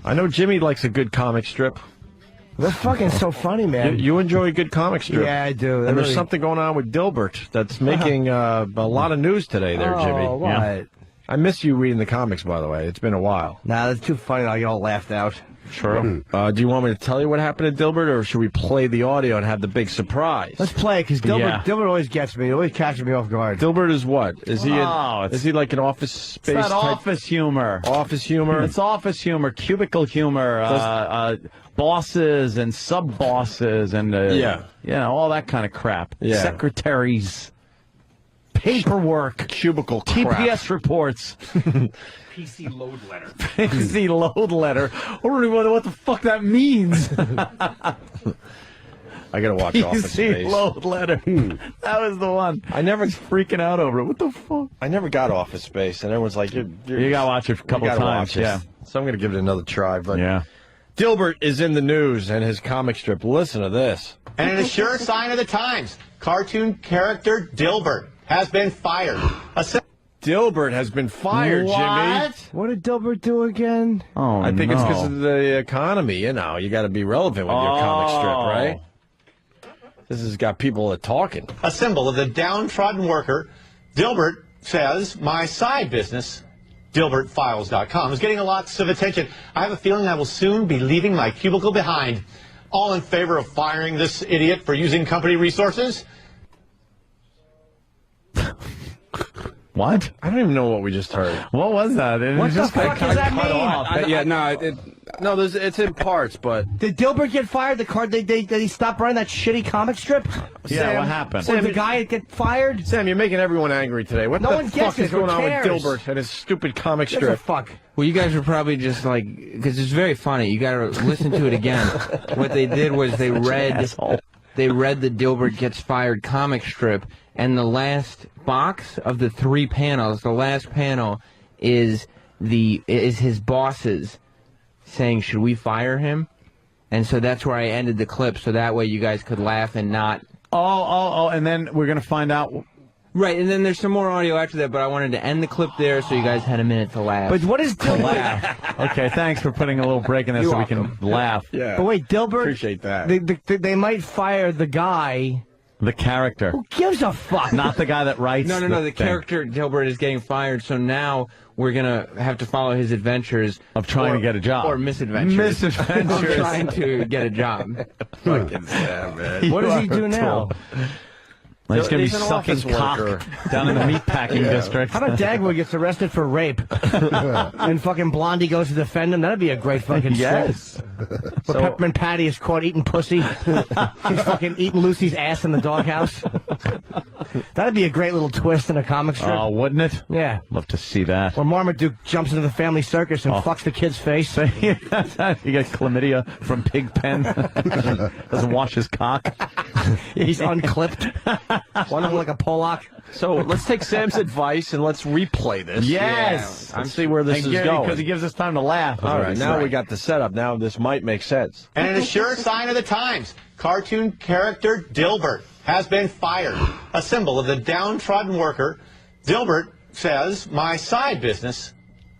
I know Jimmy likes a good comic strip. They're fucking so funny, man. You enjoy a good comic strip. Yeah, I do. And there's something going on with Dilbert that's making a lot of news today there, Jimmy. Oh, what? Yeah. I miss you reading the comics, by the way. It's been a while. Nah, that's too funny. I'll get all laughed out. True. Do you want me to tell you what happened to Dilbert, or should we play the audio and have the big surprise? Let's play it, because Dilbert always gets me. He always catches me off guard. Dilbert is what? Is he like an office space It's not type? office humor. Office humor? It's office humor, cubicle humor, bosses and sub-bosses and, all that kind of crap. Yeah. Secretaries, paperwork, Cubicle crap. TPS reports. PC load letter. PC load letter. I don't even know what the fuck that means. I gotta watch Office PC Space. load letter. That was the one. I never was freaking out over it. What the fuck? I never got Office Space, and everyone's like, you gotta watch it a couple times. Yeah. So I'm gonna give it another try. But Yeah. Dilbert is in the news and his comic strip. Listen to this. And it is sure sign of the times. Cartoon character Dilbert has been fired. Dilbert has been fired, Jimmy. What did Dilbert do again? Oh, I think it's no. because of the economy. You know, you got to be relevant with your comic strip, right? This has got people talking. A symbol of the downtrodden worker. Dilbert says, my side business, DilbertFiles.com, is getting lots of attention. I have a feeling I will soon be leaving my cubicle behind. All in favor of firing this idiot for using company resources? What? I don't even know what we just heard. What was that? What the fuck does that mean? No, it's in parts, but Did Dilbert get fired? Did he stop running that shitty comic strip? Yeah, Sam, what happened? Or did the guy get fired? Sam, you're making everyone angry today. What No the one fuck gets is it. Who going on with cares? Dilbert and his stupid comic Gives a strip? fuck. Well, you guys were probably just like, because it's very funny. You got to listen to it again. What they did was they read the Dilbert Gets Fired comic strip, and the last box of the 3 panels, the last panel is his bosses saying, "Should we fire him?" And so that's where I ended the clip, so that way you guys could laugh and not. Oh, and then we're going to find out. Right, and then there's some more audio after that, but I wanted to end the clip there so you guys had a minute to laugh. But what is Dilbert? Okay, thanks for putting a little break in there so we can laugh. Yeah. But wait, Dilbert. Appreciate that. They might fire the guy. The character. Who gives a fuck? Not the guy that writes. No. The thing. character Dilbert is getting fired, so now we're gonna have to follow his adventures Of trying to get a job. or misadventures. Misadventures. Of trying to get a job. Fucking Sam, man. What does he do now? He's going to be He's an sucking office cock worker. down in the meatpacking district. How about Dagwood gets arrested for rape? And fucking Blondie goes to defend him? That'd be a great fucking Yes. Where Peppermint Patty is caught eating pussy. She's fucking eating Lucy's ass in the doghouse. That'd be a great little twist in a comic strip. Oh, wouldn't it? Yeah. Love to see that. Where Marmaduke jumps into the family circus and fucks the kid's face. You get chlamydia from Pigpen. Doesn't wash his cock. He's unclipped. One of them like a Pollock. So let's take Sam's advice and let's replay this. Yes. Let's see where this is going. Because he gives us time to laugh. All right, now we got the setup. Now this might make sense. And it is sure sign of the times. Cartoon character Dilbert has been fired. A symbol of the downtrodden worker. Dilbert says, my side business,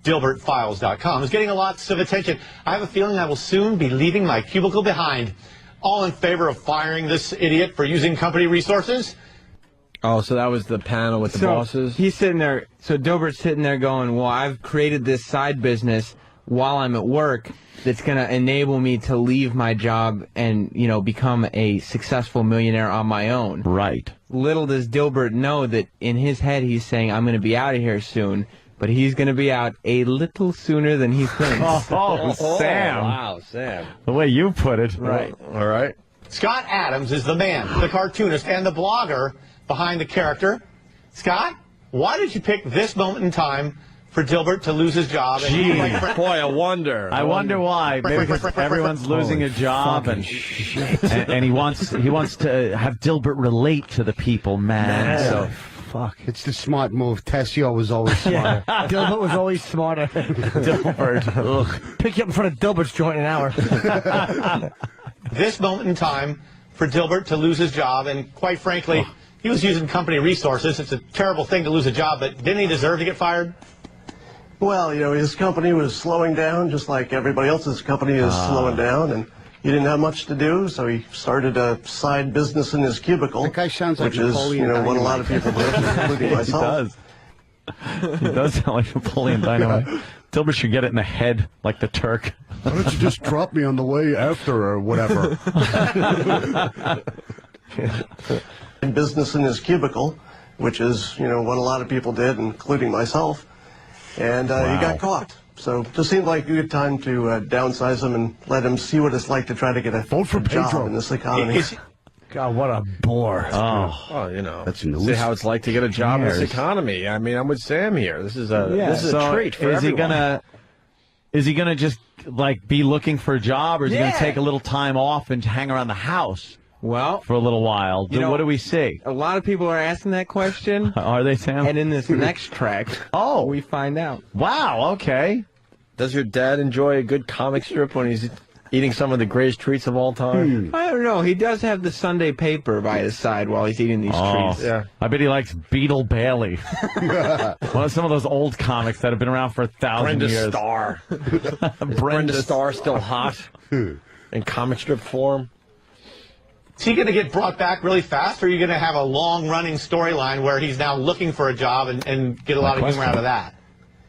DilbertFiles.com, is getting lots of attention. I have a feeling I will soon be leaving my cubicle behind. All in favor of firing this idiot for using company resources? Oh, so that was the panel with the bosses? He's sitting there, so Dilbert's sitting there going, well, I've created this side business while I'm at work that's going to enable me to leave my job and, become a successful millionaire on my own. Right. Little does Dilbert know that in his head he's saying, I'm going to be out of here soon, but he's going to be out a little sooner than he thinks. Sam. Wow, Sam. The way you put it. Right. All right. Scott Adams is the man, the cartoonist, and the blogger behind the character. Scott, why did you pick this moment in time for Dilbert to lose his job? Boy, I wonder. I wonder why. Maybe because everyone's losing a job, and he wants to have Dilbert relate to the people, man. So Fuck. It's the smart move. Tessio was always smarter. Dilbert was always smarter. Dilbert. Pick you up in front of Dilbert's joint in an hour. This moment in time for Dilbert to lose his job, and quite frankly, he was using company resources. It's a terrible thing to lose a job, but didn't he deserve to get fired? Well, his company was slowing down, just like everybody else's company is slowing down, and he didn't have much to do, so he started a side business in his cubicle. That guy sounds like which is, what a lot of people do, including myself. He does sound like Napoleon Dynamite. Dilbert should get it in the head, like the Turk. Why don't you just drop me on the way after or whatever? Business in his cubicle, which is, what a lot of people did, including myself. And he got caught. So it just seemed like a good time to downsize him and let him see what it's like to try to get a job in this economy. God, what a bore. Well, That's news. see how it's like to get a job in this economy. I mean, I'm with Sam here. This is a treat for everyone. Is he gonna just be looking for a job, or is he gonna take a little time off and hang around the house? Well, for a little while. What do we see? A lot of people are asking that question. Are they, Sam? And in this next track, we find out. Wow, okay. Does your dad enjoy a good comic strip when he's eating some of the greatest treats of all time? I don't know. He does have the Sunday paper by his side while he's eating these treats. Yeah. I bet he likes Beetle Bailey. Some of those old comics that have been around for 1,000 years. Starr. Brenda Starr still hot in comic strip form. Is he going to get brought back really fast, or are you going to have a long-running storyline where he's now looking for a job and get a lot of humor out of that?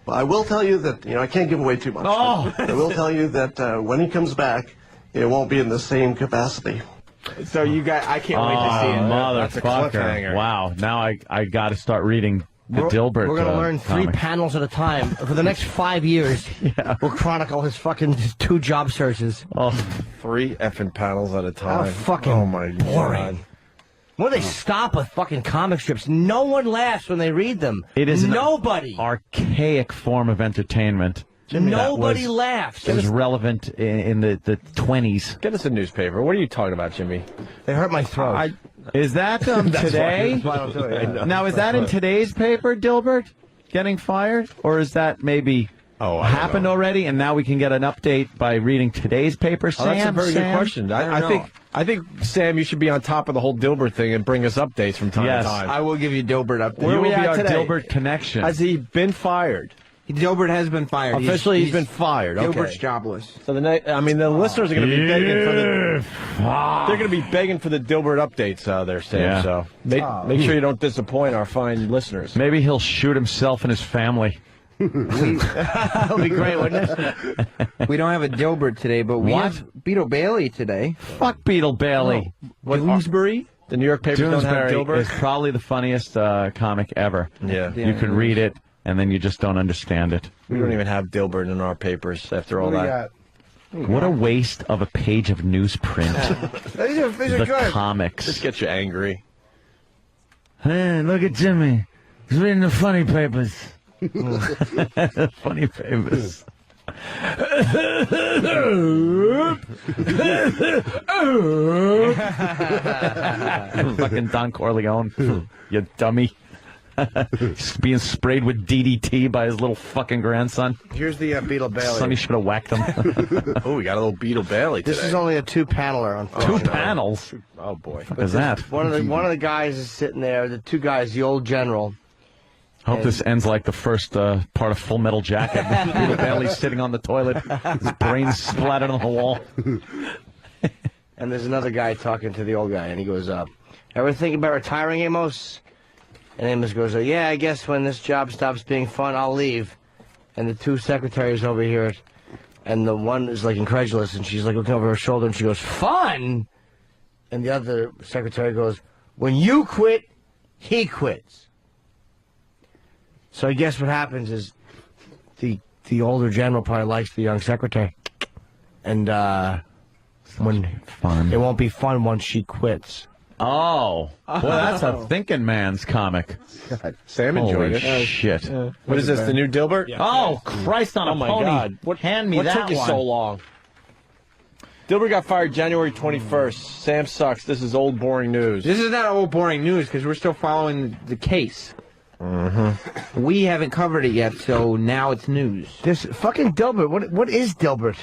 Well, I will tell you that, I can't give away too much. I will tell you that when he comes back, it won't be in the same capacity. So I can't wait to see it. That's a cliffhanger. Wow, now I got to start reading the Dilbert. We're going to learn 3 panels at a time. For the next 5 years, we'll chronicle his fucking 2 job searches. 3 effing panels at a time. How fucking oh my boring. God. When they stop with fucking comic strips, no one laughs when they read them. It is nobody. An archaic form of entertainment. Jimmy, nobody laughs. It was relevant in the 20s. Get us a newspaper. What are you talking about, Jimmy? They hurt my throat. Is that today? That's why I'm doing it. Now, is that in today's paper, Dilbert? Getting fired? Or is that maybe happened already, and now we can get an update by reading today's paper, Sam? That's a very good question. I think, Sam, you should be on top of the whole Dilbert thing and bring us updates from time to time. I will give you Dilbert updates. Where will be our today? Dilbert connection? Has he been fired? Dilbert has been fired. Officially, he's been fired. Dilbert's jobless. So the listeners are going to be begging for they're going to be begging for the Dilbert updates there, Sam. Yeah. So make sure you don't disappoint our fine listeners. Maybe he'll shoot himself and his family. That would be great, wouldn't it? We don't have a Dilbert today, but we have Beetle Bailey today. Fuck Beetle Bailey. Doonesbury? The New York papers don't have Dilbert. Is probably the funniest comic ever. Yeah. You could read it, and then you just don't understand it. We don't even have Dilbert in our papers after all that. What a waste of a page of newsprint. These are The good. comics. This gets you angry. Hey, look at Jimmy. He's reading the funny papers. Funny papers. Fucking Don Corleone, you dummy. He's being sprayed with DDT by his little fucking grandson. Here's the Beetle Bailey. Sonny should have whacked him. Oh, we got a little Beetle Bailey today. This is only a 2-paneler, unfortunately. 2 panels? Oh, boy. What is that? One of the guys is sitting there. The 2 guys, the old general. I hope this ends like the first part of Full Metal Jacket. Beetle Bailey's sitting on the toilet, his brains splattered on the wall. And there's another guy talking to the old guy, and he goes, ever think about retiring, Amos? And Amos goes, yeah, I guess when this job stops being fun, I'll leave. And the 2 secretaries over here, and the one is like incredulous, and she's like looking over her shoulder, and she goes, fun? And the other secretary goes, when you quit, he quits. So I guess what happens is the older general probably likes the young secretary. And when Fun. it won't be fun once she quits. Oh. Well, that's a thinking man's comic. Sam enjoyed Holy it. shit. What is this, the new Dilbert? Yeah. Oh, Christ on a my pony. God. What Hand me what that took you one. so long? Dilbert got fired January 21st. Sam sucks. This is old, boring news. This is not old boring news because we're still following the case. We haven't covered it yet, so now it's news. This fucking Dilbert, what is Dilbert?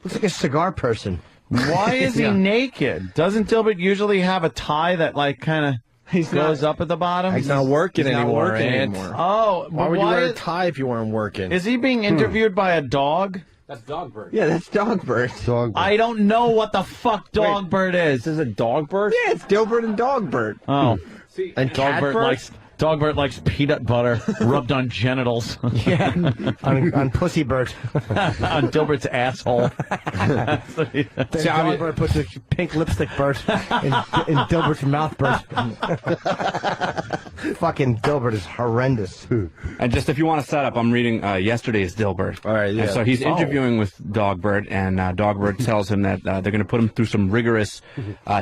Looks like a cigar person. Why is he naked? Doesn't Dilbert usually have a tie that, like, kind of goes up at the bottom. He's not working He's not anymore. working Ant. anymore. Oh, Why would you wear a tie if you weren't working? Is he being interviewed by a dog? That's Dilbert. Yeah, that's Dogbert. Dog. I don't know what the fuck Dogbert is. This is a Dogbert? Yeah, it's Dilbert and Dogbert. Oh, See, And Dogbert likes peanut butter rubbed on genitals. Yeah, on Pussy Bert. On Dilbert's asshole. Dogbert puts a pink lipstick Bert in Dilbert's mouth Bert. Fucking Dilbert is horrendous. And just if you want to set up, I'm reading yesterday's Dilbert. All right, yeah. And so he's interviewing with Dogbert, and Dogbert tells him that they're going to put him through some rigorous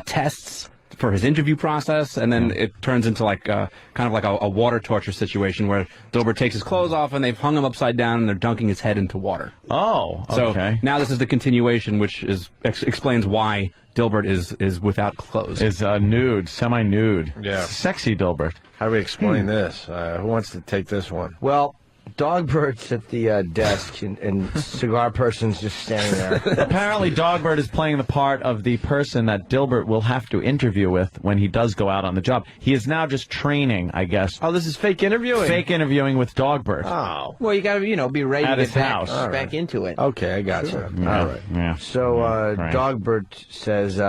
tests for his interview process, and then it turns into like kind of like a water torture situation where Dilbert takes his clothes off and they've hung him upside down and they're dunking his head into water. Oh, So okay. now this is the continuation, which is explains why Dilbert is without clothes. Is nude, semi-nude. Yeah. Sexy Dilbert. How do we explain this? Who wants to take this one? Well, Dogbert's at the desk, and cigar person's just standing there. Apparently, Dogbert is playing the part of the person that Dilbert will have to interview with when he does go out on the job. He is now just training, I guess. Oh, this is fake interviewing? Fake interviewing with Dogbert. Oh. Well, you got to, be ready At to his get house. back into it. Okay, I got you. Yeah, All right. Yeah. So Right. Dogbert says,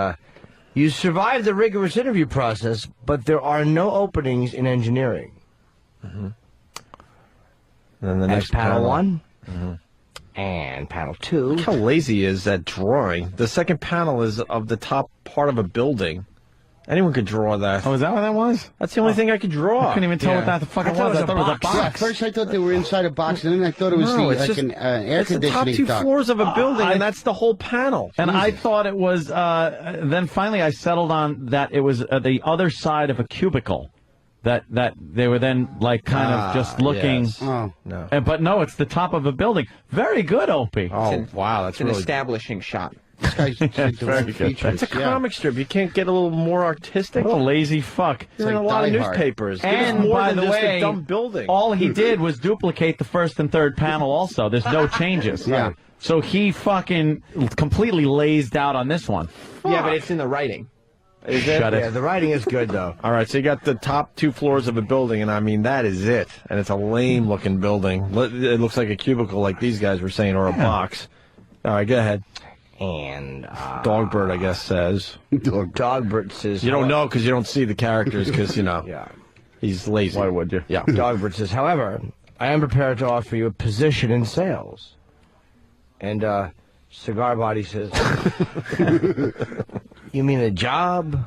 you survived the rigorous interview process, but there are no openings in engineering. And then the That's next panel 1. And panel 2. Look how lazy is that drawing. The second panel is of the top part of a building. Anyone could draw that. Oh, is that what that was? That's the only thing I could draw. I couldn't even tell Yeah. what that the fuck it thought was. it I thought it was a box. Yeah, at first I thought they were inside a box, and then I thought it was No, it's like just- an air It's the top conditioning two duct. floors of a building, and that's the whole panel. And I thought it was, then finally I settled on that it was the other side of a cubicle. That they were then like kind of just looking. Yes. Oh, No. But no, it's the top of a building. Very good, Opie. Oh, wow, that's It's an really... establishing shot. this guy's doing features. It's a yeah. comic strip. You can't get a little more artistic? What a lazy fuck. You're in a like lot of Die Hard. newspapers. Give us And more by than the just way, a dumb building. all he did was duplicate the first and third panel also. There's no changes. Yeah. So he fucking completely lazed out on this one. Yeah, but it's in the writing. Is it? Shut it. Yeah, the writing is good, though. All right, so you got the top two floors of a building, and I mean, that is it. And it's a lame-looking building. It looks like a cubicle, like these guys were saying, or a box. All right, go ahead. And Dogbert, I guess, says. Dogbert says... You don't know because you don't see the characters because, Yeah. he's lazy. Why would you? Yeah. Dogbert says, however, I am prepared to offer you a position in sales. And Cigar Body says, you mean a job?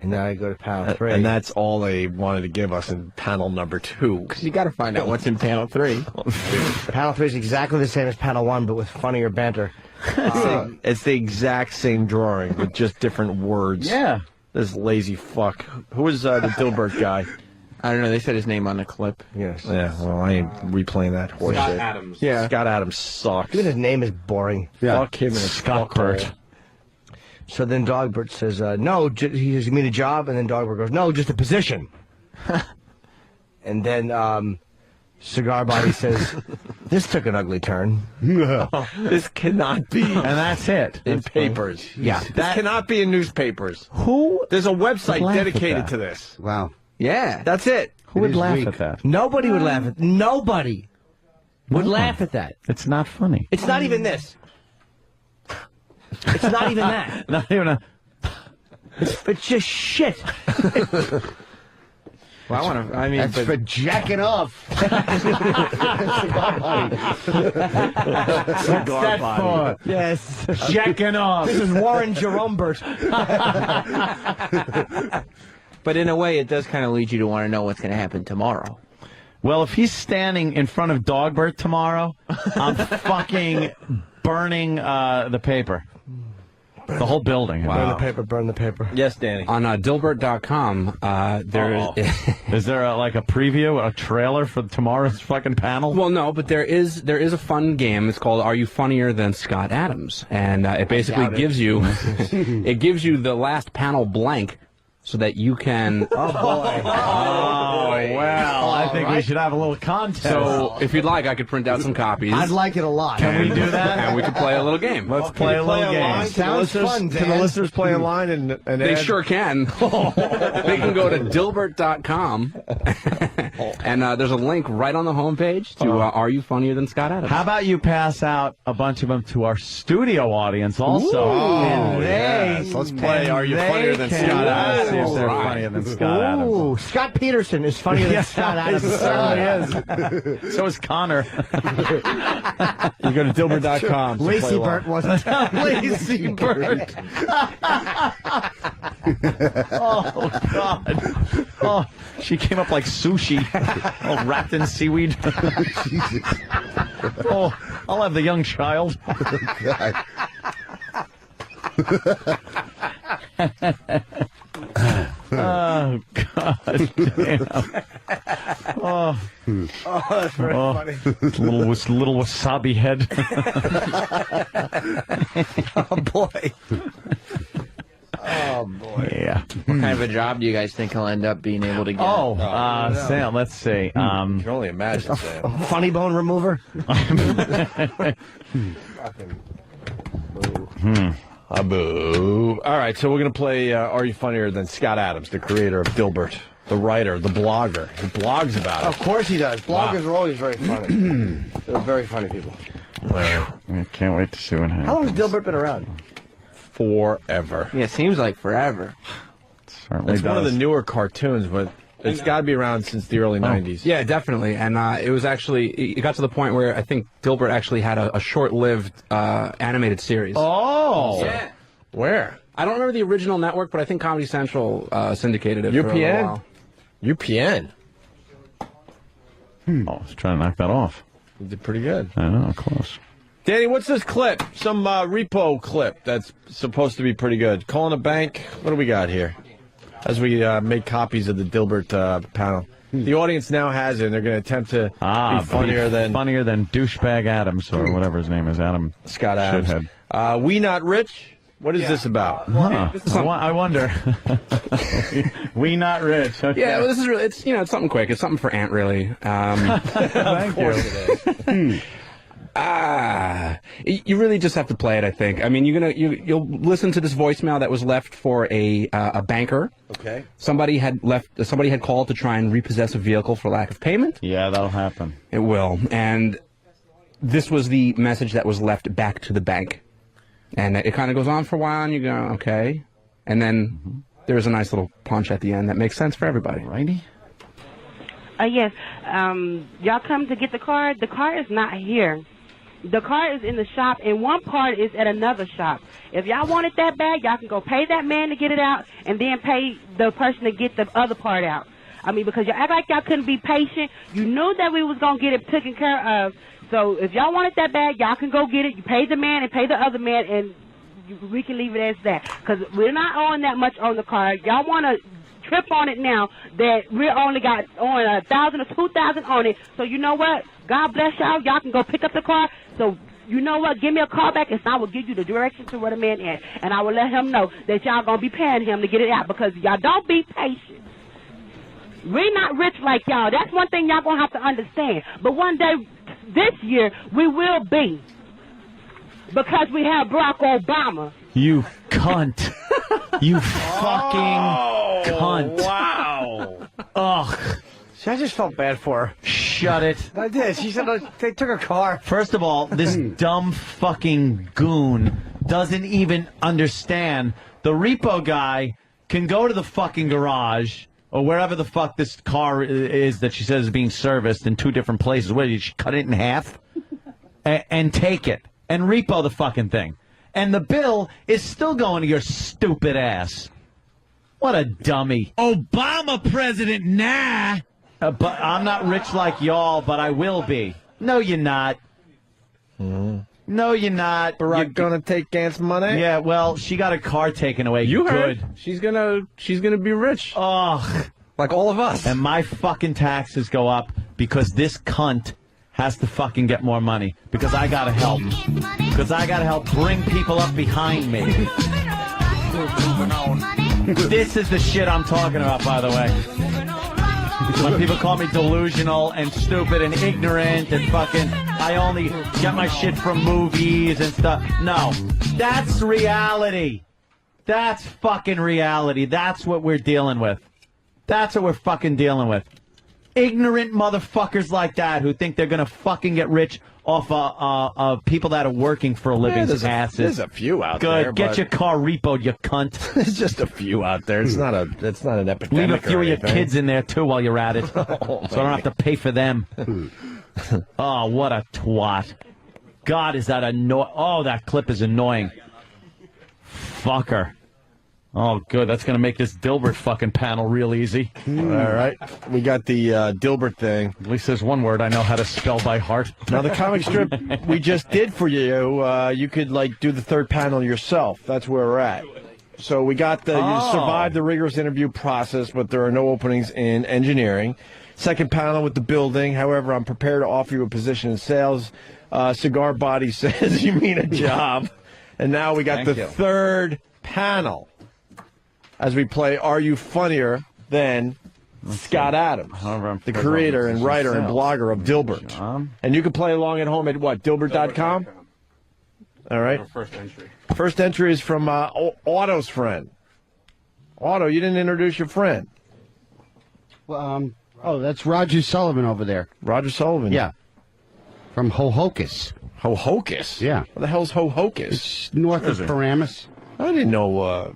And then I go to panel 3. And that's all they wanted to give us in panel number 2. Because you got to find out what's in panel 3. Panel 3 is exactly the same as panel 1, but with funnier banter. It's the exact same drawing with just different words. Yeah. This lazy fuck. Who was the Dilbert guy? I don't know. They said his name on the clip. Yes. Yeah, well, I ain't replaying that Scott horseshit. Adams. Yeah. Scott Adams sucks. Even his name is boring. Fuck him and his Scott fuckhole. Burt. So then Dogbert says, no, he says, you mean a job? And then Dogbert goes, no, just a position. And then Cigar Body says, this took an ugly turn. This cannot be And that's it. in papers. Yeah. This cannot be in newspapers. Who There's a website laugh at dedicated that? to this. Wow. Yeah. That's it. who would is laugh weak. at that? Nobody would laugh at Nobody would No. laugh at that. It's not funny. It's not even this. It's not even that. Not even a. It's just shit. Well, I want to. I mean, That's but for jacking off. Cigar body. Yes. Jacking off. This is Warren Jerombert. but in a way, it does kind of lead you to want to know what's going to happen tomorrow. Well, if he's standing in front of Dogbert tomorrow, I'm fucking burning the paper. The whole building. Burn the paper, burn the paper. Yes, Danny. On Dilbert.com, there is. Is there a preview, a trailer for tomorrow's fucking panel? Well, no, but there is a fun game. It's called "Are You Funnier Than Scott Adams?" And it basically gives you it gives you the last panel blank, so that you can. Oh, boy. Well, I think we should have a little contest. So, if you'd like, I could print out some copies. I'd like it a lot. Can we do that? And we could play a little game. Let's play a little game. Sounds fun, Can the Dan. listeners play online and They add? sure can. They can go to Dilbert.com, and there's a link right on the homepage to Are You Funnier Than Scott Adams? How about you pass out a bunch of them to our studio audience also? And yes. Let's play Are You Funnier Than Scott Adams? See if they're funnier than Scott Adams. Ooh, Scott Peterson is funnier than Scott Adams. He certainly is. So is Connor. You go to Dilbert.com. Lazy Bert wasn't. Lazy Bird. Oh, God. Oh, she came up like sushi. Oh, wrapped in seaweed. Oh, I'll have the young child. Oh, God damn. Oh, That's very funny. little wasabi head. Oh, boy. Oh, boy. Yeah. What kind of a job do you guys think he'll end up being able to get? Sam, let's see. I can only imagine, Sam. Funny bone remover? Boo. All right, so we're going to play Are You Funnier Than Scott Adams, the creator of Dilbert, the writer, the blogger, who blogs about it. Of course he does. Bloggers are always very funny. They're very funny people. I can't wait to see what happens. How long has Dilbert been around? Forever. Yeah, it seems like forever. Certainly It's one of the does. newer cartoons, but it's got to be around since the early 90s. Yeah, definitely. And it was actually, it got to the point where I think Dilbert actually had a short-lived animated series. Oh. Yeah. Where? I don't remember the original network, but I think Comedy Central syndicated it for a little UPN? while. UPN. Oh, I was trying to knock that off. You did pretty good. I know, close. Danny, what's this clip? Some repo clip that's supposed to be pretty good. Calling a bank. What do we got here? As we make copies of the Dilbert panel. The audience now has it, and they're going to attempt to be funnier than douchebag Adams, or whatever his name is, Adam Scott Adams. Shithead. We Not Rich? What is this about? Huh. I wonder. We Not Rich. Okay. Yeah, well, this is really, it's something quick. It's something for Ant, really. Thank you. You really just have to play it, I think. I mean, you'll listen to this voicemail that was left for a banker. Okay. Somebody had called to try and repossess a vehicle for lack of payment. Yeah, that'll happen. It will. And this was the message that was left back to the bank. And it kind of goes on for a while, and you go, okay. And then there's a nice little punch at the end that makes sense for everybody. Righty? Yes. Y'all come to get the car? The car is not here. The car is in the shop, and one part is at another shop. If y'all want it that bad, y'all can go pay that man to get it out, and then pay the person to get the other part out. I mean, because y'all act like y'all couldn't be patient. You knew that we was going to get it taken care of. So if y'all want it that bad, y'all can go get it. You pay the man and pay the other man, and we can leave it as that. Because we're not owing that much on the car. Y'all want to trip on it now that we only got on 1,000 or 2,000 on it. So you know what? God bless y'all. Y'all can go pick up the car. So you know what? Give me a call back, and I will give you the direction to where the man is. And I will let him know that y'all going to be paying him to get it out, because y'all don't be patient. We're not rich like y'all. That's one thing y'all going to have to understand. But one day, this year, we will be, because we have Barack Obama. You cunt. You fucking cunt. Wow. Ugh. See, I just felt bad for her. Shut it. I did. She said they took her car. First of all, this dumb fucking goon doesn't even understand. The repo guy can go to the fucking garage or wherever the fuck this car is that she says is being serviced in 2 different places. Where did she cut it in half and take it and repo the fucking thing? And the bill is still going to your stupid ass. What a dummy. Obama president, nah. But I'm not rich like y'all, but I will be. No, you're not. No, you're not. Barack gonna take Gant's money? Yeah, well, she got her car taken away. You Good. heard. She's gonna be rich. Ugh. Like all of us. And my fucking taxes go up because this cunt has to fucking get more money. Because I gotta help. Because I gotta help bring people up behind me. Moving on. This is the shit I'm talking about, by the way. When people call me delusional and stupid and ignorant and fucking, I only get my shit from movies and stuff. No, that's reality. That's fucking reality. That's what we're dealing with. That's what we're fucking dealing with. Ignorant motherfuckers like that who think they're gonna fucking get rich off people that are working for a living asses. There's a few out there. Good. Get your car repoed, you cunt. There's just a few out there. It's not an epidemic. Leave a few or of your anything. kids in there too while you're at it, so I don't have to pay for them. Oh, what a twat! God, is that annoying? Oh, that clip is annoying. Fucker. Oh, good. That's going to make this Dilbert fucking panel real easy. All right. We got the Dilbert thing. At least there's one word I know how to spell by heart. Now, the comic strip we just did for you, you could, do the third panel yourself. That's where we're at. So we got you survived the rigorous interview process, but there are no openings in engineering. Second panel with the building. However, I'm prepared to offer you a position in sales. Cigar Body says you mean a job. And now we got the third panel. As we play Are You Funnier Than Scott Adams, the creator and writer and blogger of Dilbert. And you can play along at home at what, Dilbert.com? All right. First entry. First entry is from Otto's friend. Otto, you didn't introduce your friend. Well, that's Roger Sullivan over there. Roger Sullivan? Yeah. From Ho-Hocus. Ho-Hocus? Yeah. What the hell's Ho-Hocus? It's north of Paramus. I didn't know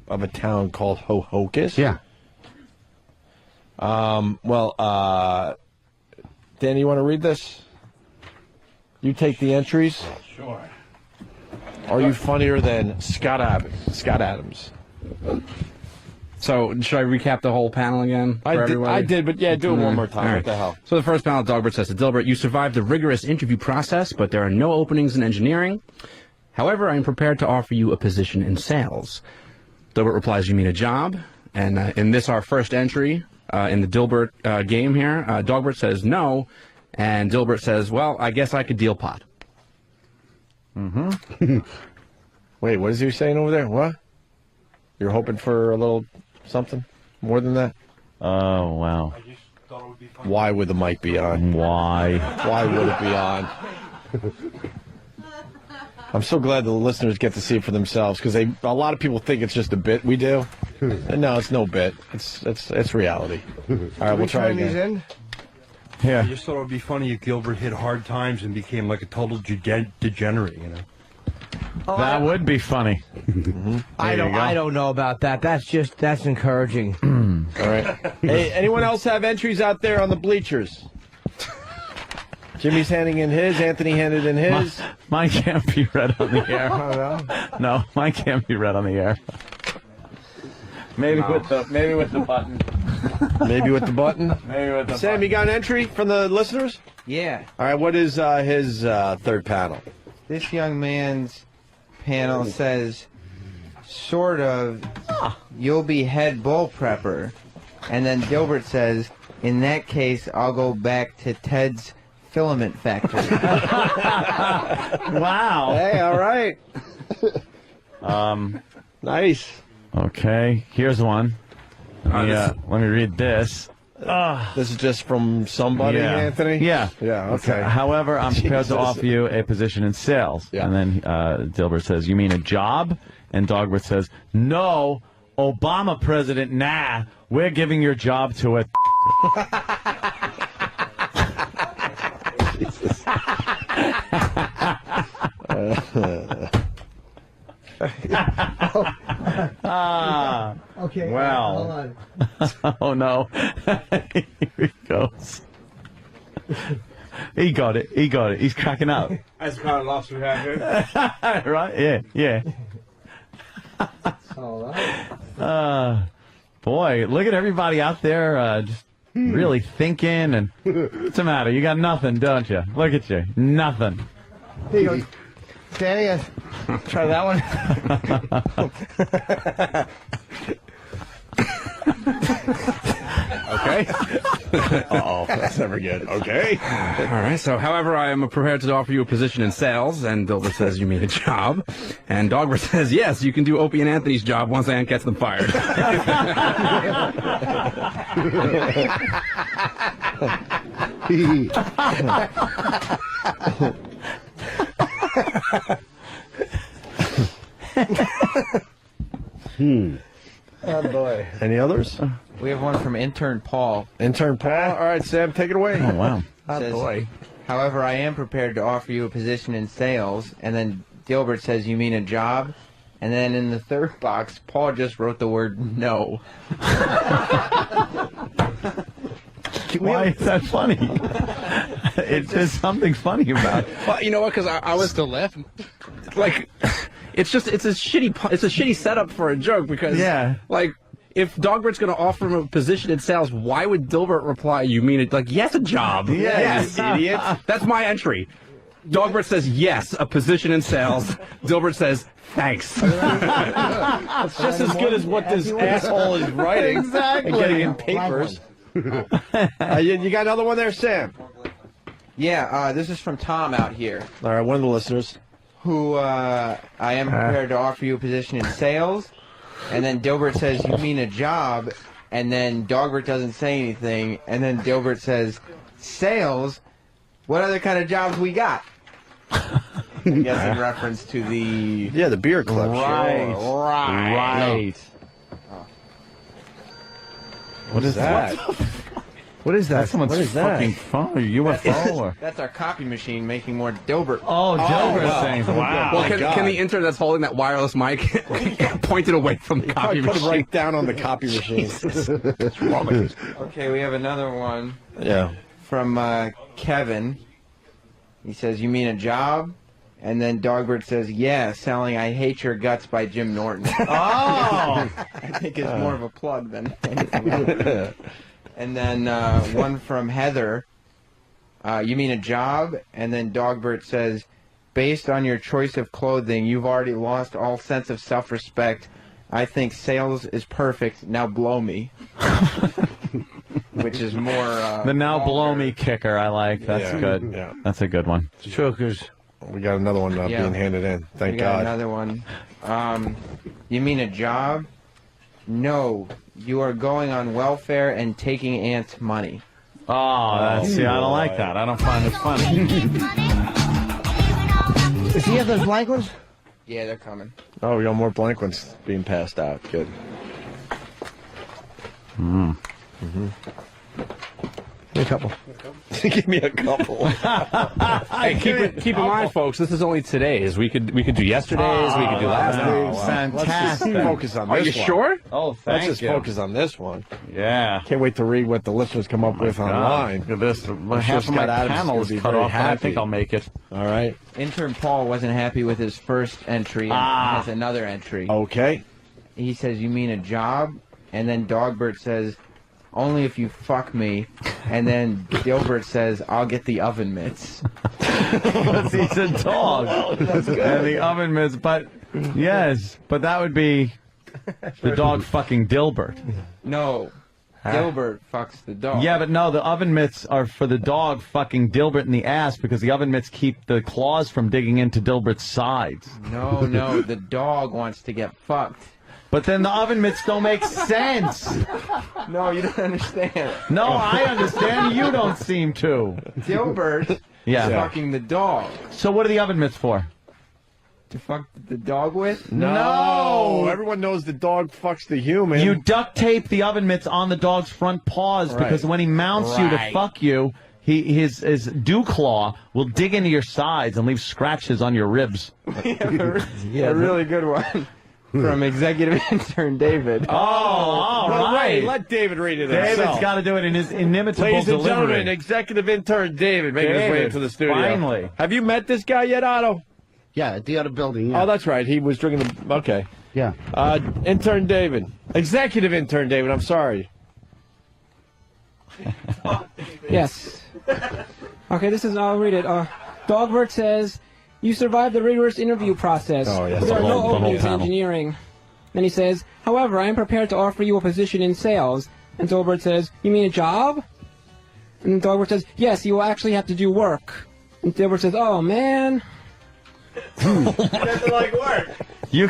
of a town called Ho-Hocus. Yeah. Dan, you want to read this? You take the entries. Sure. Are you funnier than Scott Adams? So, should I recap the whole panel again? I did, but yeah, do it one more time. All right. What the hell? So the first panel, Dogbert says to Dilbert, you survived the rigorous interview process, but there are no openings in engineering. However, I am prepared to offer you a position in sales. Dilbert replies, you mean a job? And in this, our first entry in the Dilbert game here, Dogbert says no, and Dilbert says, well, I guess I could deal pot. Mm-hmm. Wait, what is he saying over there? What? You're hoping for a little something more than that? Oh, wow. Why would the mic be on? Why? Why would it be on? I'm so glad the listeners get to see it for themselves, because a lot of people think it's just a bit we do. No, it's no bit. It's reality. All right, we'll try again. Yeah. I just thought it would be funny if Gilbert hit hard times and became like a total degenerate, you know. That would be funny. Mm-hmm. I don't know about that. That's encouraging. All right. Hey, anyone else have entries out there on the bleachers? Jimmy's handing in his. Anthony handed in his. Mine can't be read on the air. No, mine can't be read on the air. Maybe with the button. Maybe with the button. Maybe with the Sam, button. you got an entry from the listeners? Yeah. All right. What is his third panel? This young man's panel says, sort of, you'll be head bull prepper. And then Dilbert says, in that case, I'll go back to Ted's filament factory. Wow. Hey, all right. Nice. Okay, here's one. Let me read this. This is just from somebody, Yeah. Anthony? Yeah. Yeah, okay. However, I'm prepared Jesus. to offer you a position in sales. Yeah. And then Dilbert says, you mean a job? And Dogbert says, no, Obama president, nah, we're giving your job to it. Jesus. Okay. Well. Hold on. Oh, no. Here he goes. He got it. He's cracking up. That's the kind of laughs we have here. Right? Yeah. All right. Boy, look at everybody out there just really thinking. And what's the matter? You got nothing, don't you? Look at you. Nothing. Here you go. Danny, try that one. Okay. Uh-oh, that's never good. Okay. All right. So, however, I am prepared to offer you a position in sales, and Dilbert says you mean a job, and Dogbert says yes, you can do Opie and Anthony's job once Aunt gets them fired. Oh boy. Any others? We have one from intern Paul. Intern Paul. All right, Sam, take it away. Oh, wow. Says, boy. However, I am prepared to offer you a position in sales. And then Dilbert says, you mean a job? And then in the third box, Paul just wrote the word no. Why is that funny? There's something funny about it. Well, you know what? Because I was Still laughing. like, it's a shitty setup for a joke because like. If Dogbert's going to offer him a position in sales, why would Dilbert reply, you mean it? Like, yes, a job. Yes, idiot. That's my entry. Dogbert says, yes, a position in sales. Dilbert says, thanks. It's just as good as what this asshole is writing Exactly. and getting in papers. You got another one there, Sam? Yeah, this is from Tom out here. All right, one of the listeners. Who, I am prepared to offer you a position in sales. And then Dilbert says, you mean a job? And then Dogbert doesn't say anything. And then Dilbert says, sales? What other kind of jobs we got? I guess in reference to the... Yeah, the beer club. Right. What is that? What is that? Someone's what is that? fucking phone or UFO or... That's our copy machine making more Dilbert. Oh, Dilbert wow. saying, wow. Well, can the intern that's holding that wireless mic point it away from the copy Put it machine? right down on the copy machine. What's wrong with you? Okay, we have another one Yeah. from Kevin. He says, you mean a job? And then Dogbert says, yeah, selling I Hate Your Guts by Jim Norton. Oh! I think it's more of a plug than anything else. And then one from Heather, you mean a job? And then Dogbert says, based on your choice of clothing, you've already lost all sense of self-respect. I think sales is perfect. Now blow me. Which is more... the now blow me kicker I like. That's good. Yeah. That's a good one. It's true, because we got another one being handed in. Thank we got God. another one. You mean a job? No. You are going on welfare and taking Aunt's money. Oh, see, I don't like that. I don't find it funny. Does he have those blank ones? Yeah, they're coming. Oh, we got more blank ones being passed out. Good. Give me a couple. Give me a couple. Hey, keep in mind, folks, this is only today's. We could do yesterday's. We could do last week's. Fantastic. Let's just focus on Are this you one. sure? Oh, Let's thank just you. focus on this one. Yeah. Can't wait to read what the listeners come up with online. Look at this. sure Half of my Scott Adams is panel gonna is be cut very off, but I happy. think I'll make it. All right. Intern Paul wasn't happy with his first entry and has another entry. Okay. He says, you mean a job? And then Dogbert says, only if you fuck me. And then Dilbert says, I'll get the oven mitts. He's a dog. And the oven mitts, but yes, but that would be the dog fucking Dilbert. No. Dilbert fucks the dog. Yeah, but no, the oven mitts are for the dog fucking Dilbert in the ass because the oven mitts keep the claws from digging into Dilbert's sides. No, the dog wants to get fucked. But then the oven mitts don't make sense. No, you don't understand. No, I understand. You don't seem to. Dilbert is fucking the dog. So what are the oven mitts for? To fuck the dog with? No. Everyone knows the dog fucks the human. You duct tape the oven mitts on the dog's front paws because when he mounts you to fuck you, his dew claw will dig into your sides and leave scratches on your ribs. A really good one. From executive intern David. Oh, all right. Wait, let David read it David's himself. got to do it in his inimitable Ladies and delivery. gentlemen, executive intern David making his way David, into the studio. finally. Have you met this guy yet, Otto? Yeah, at the other building. Yeah. Oh, that's right. He was drinking the... Okay. Yeah. Intern David. Executive intern David, I'm sorry. Yes. Okay, I'll read it. Dogbert says, you survived the rigorous interview process. Oh, yes. There are no The whole openings in panel. engineering. Then he says, however, I am prepared to offer you a position in sales. And Dilbert says, you mean a job? And Dogbert says, yes, you will actually have to do work. And Dilbert says, oh, man. Nothing like work. You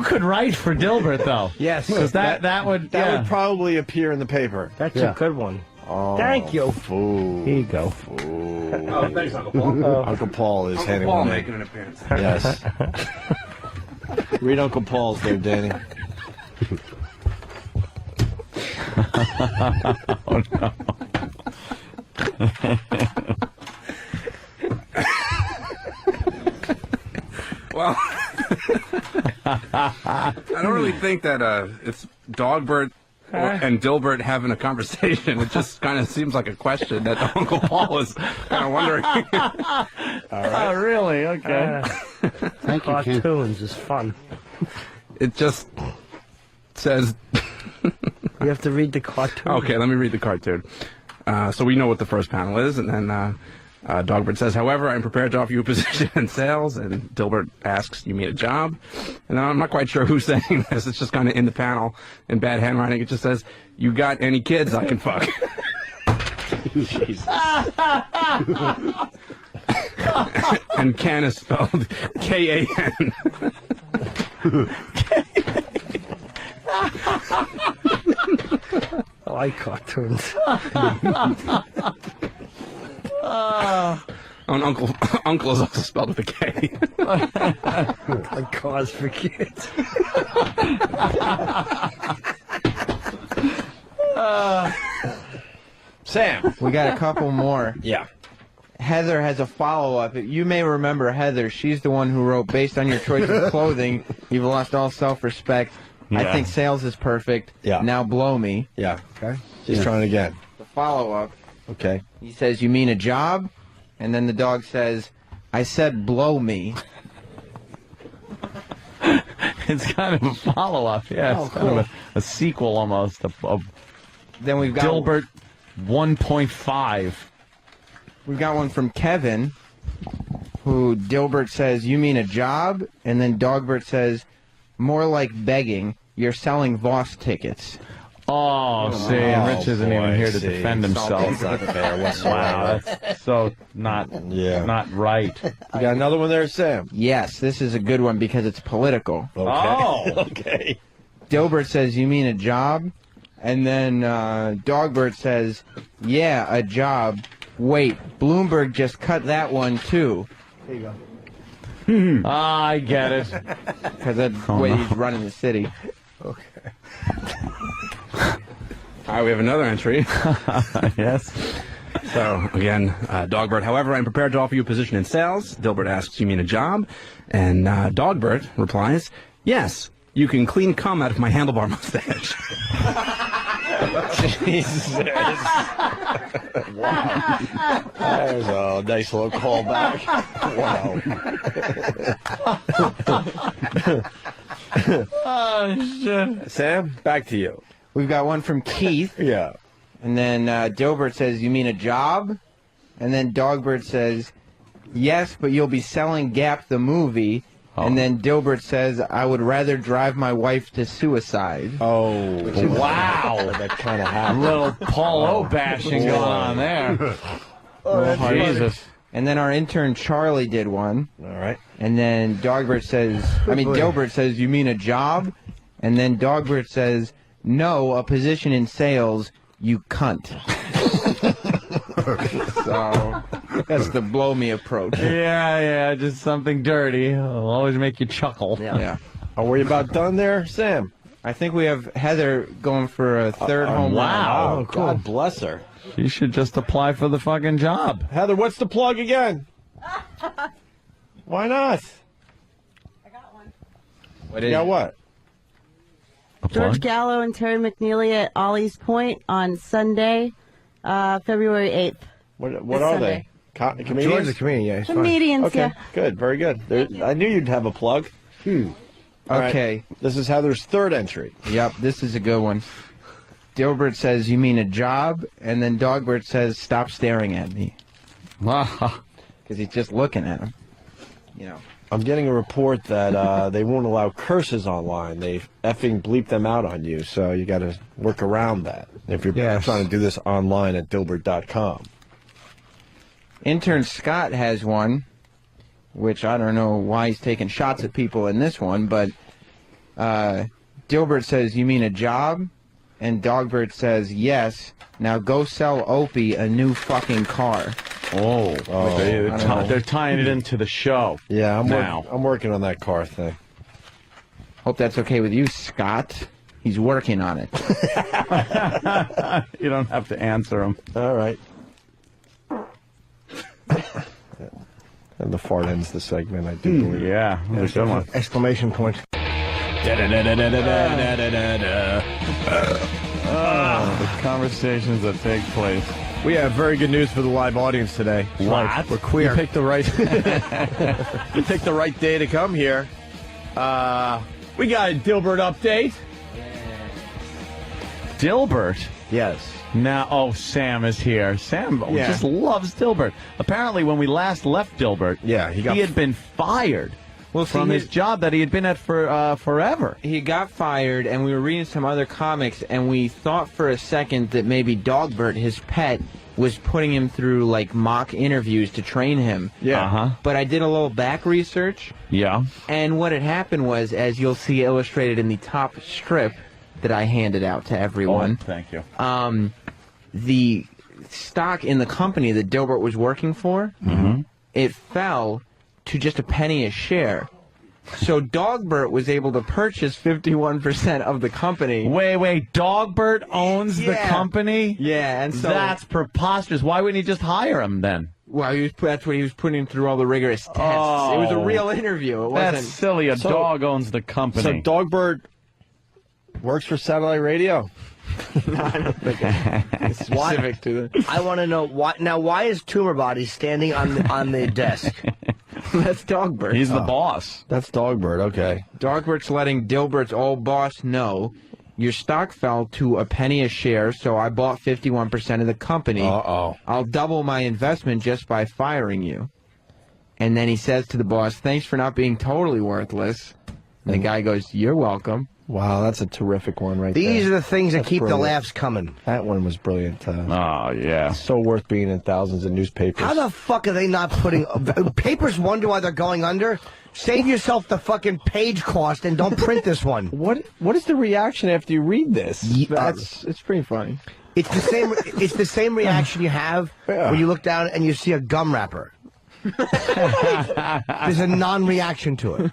could write for Dilbert though. Yes. Because that would would probably appear in the paper. That's a good one. Oh, Thank you. Fool. Here you go. Oh, thanks, Uncle Paul. Uncle Paul is handing Paul one making an appearance. Yes. Read Uncle Paul's there, Danny. Oh no. Well, I don't really think that it's Dogbert and Dilbert having a conversation. It just kind of seems like a question that Uncle Paul is kind of wondering. All right. Oh, really? Okay. Thank you, Ken. Cartoons is fun. It just says. You have to read the cartoon. Okay, let me read the cartoon. So we know what the first panel is, and then Dogbert says, however, I'm prepared to offer you a position in sales, and Dilbert asks, you mean a job? And I'm not quite sure who's saying this. It's just kind of in the panel in bad handwriting. It just says, you got any kids I can fuck? Jesus. And Can is spelled K-A-N. I like cartoons. And Uncle is also spelled with a K. Like cars for kids. Sam. We got a couple more. Yeah. Heather has a follow-up. You may remember Heather. She's the one who wrote, based on your choice of clothing, you've lost all self-respect. I Yeah. think sales is perfect. Yeah. Now blow me. Yeah. Okay. She's trying again. The follow-up. Okay. He says, you mean a job? And then the dog says, I said blow me. It's kind of a follow-up. Yeah, it's kind of a sequel almost of Then we've got Dilbert 1.5. We've got one from Kevin, who Dilbert says, you mean a job? And then Dogbert says, more like begging. You're selling Voss tickets. Oh, see, and Rich isn't even here to see. defend himself. That's not fair whatsoever. Wow, that's so not right. You got another one there, Sam? Yes, this is a good one because it's political. Okay. Oh. Okay. Dilbert says, you mean a job? And then Dogbert says, yeah, a job. Wait, Bloomberg just cut that one too. There you go. I get it. Because that's the way he's running the city. Okay. All right, we have another entry. Yes. So, again, Dogbert, however, I'm prepared to offer you a position in sales. Dilbert asks, you mean a job? And Dogbert replies, yes, you can clean cum out of my handlebar mustache. Jesus. Wow. There's a nice little callback. Wow. Oh, shit. Sam, back to you. We've got one from Keith. Yeah. And then Dilbert says, you mean a job? And then Dogbert says, yes, but you'll be selling Gap the movie. Oh. And then Dilbert says, I would rather drive my wife to suicide. Oh, Wow. That kind of A happened. little Paul O bashing going on there. Oh, Jesus. And then our intern Charlie did one. All right. And then Dilbert says, you mean a job? And then Dogbert says, no, a position in sales, you cunt. So, that's the blow me approach. Yeah, just something dirty. It'll always make you chuckle. Yeah. Are we about done there, Sam? I think we have Heather going for a third home wow. run. Oh, God bless her. She should just apply for the fucking job. Heather, what's the plug again? Why not? What You is got what? A George plug? Gallo and Terry McNeely at Ollie's Point on Sunday, February 8th. What This are Sunday. they? Comedians? George's a comedian, yeah. He's fine. Comedians, Okay, yeah. good, very good. I knew you'd have a plug. All right, Okay. This is Heather's third entry. Yep, this is a good one. Dilbert says, you mean a job? And then Dogbert says, stop staring at me. Wow. Because he's just looking at him. You know. I'm getting a report that they won't allow curses online. They effing bleep them out on you, so you got to work around that if you're trying to do this online at Dilbert.com. Intern Scott has one, which I don't know why he's taking shots at people in this one, but Dilbert says, "You mean a job?" And Dogbert says, "Yes. Now go sell Opie a new fucking car." They're tying it into the show. Yeah, now. I'm working on that car thing. Hope that's okay with you, Scott. He's working on it. You don't have to answer him. All right. And the fart ends the segment, I do believe. Yeah, that's a good one. Exclamation point. The conversations that take place. We have very good news for the live audience today. What? We're queer. You picked the right. You picked the right day to come here. We got a Dilbert update. Dilbert? Yes. Now, Sam is here. Sam just loves Dilbert. Apparently, when we last left Dilbert, he had been fired from his job that he had been at for forever. He got fired, and we were reading some other comics, and we thought for a second that maybe Dogbert, his pet, was putting him through, like, mock interviews to train him. Yeah. But I did a little back research. Yeah. And what had happened was, as you'll see illustrated in the top strip that I handed out to everyone. Oh, thank you. The stock in the company that Dilbert was working for, it fell to just a penny a share. So Dogbert was able to purchase 51% of the company. Wait, Dogbert owns the company? Yeah, and so that's preposterous. Why wouldn't he just hire him then? Well, that's what he was putting through all the rigorous tests. It was a real interview. It wasn't. That's silly. A dog owns the company. So Dogbert works for satellite radio? No, I don't think it's specific to the... I want to know why. Now, why is Tumor Body standing on the desk? That's Dogbert. He's the boss. That's Dogbert, okay. Dogbert's letting Dilbert's old boss know your stock fell to a penny a share, so I bought 51% of the company. I'll double my investment just by firing you. And then he says to the boss, "Thanks for not being totally worthless." And the guy goes, "You're welcome." Wow, that's a terrific one right there. These are the things that keep brilliant. the laughs coming. That one was brilliant. Yeah. So worth being in thousands of newspapers. How the fuck are they not putting... papers wonder why they're going under? Save yourself the fucking page cost and don't print this one. What is the reaction after you read this? It's pretty funny. It's the same reaction you have when you look down and you see a gum wrapper. There's a non-reaction to it.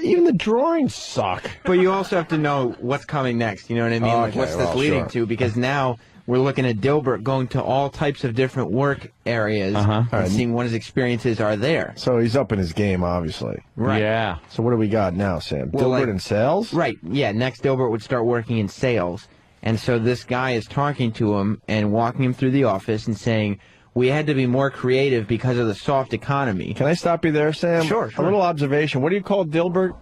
Even the drawings suck. But you also have to know what's coming next. You know what I mean? Like, what's this leading to? Because now we're looking at Dilbert going to all types of different work areas and seeing what his experiences are there. So he's up in his game, obviously. Right. Yeah. So what do we got now, Sam? Well, Dilbert in sales? Right. Yeah. Next, Dilbert would start working in sales. And so this guy is talking to him and walking him through the office and saying, "We had to be more creative because of the soft economy." Can I stop you there, Sam? Sure. A little observation. What do you call Dilbert?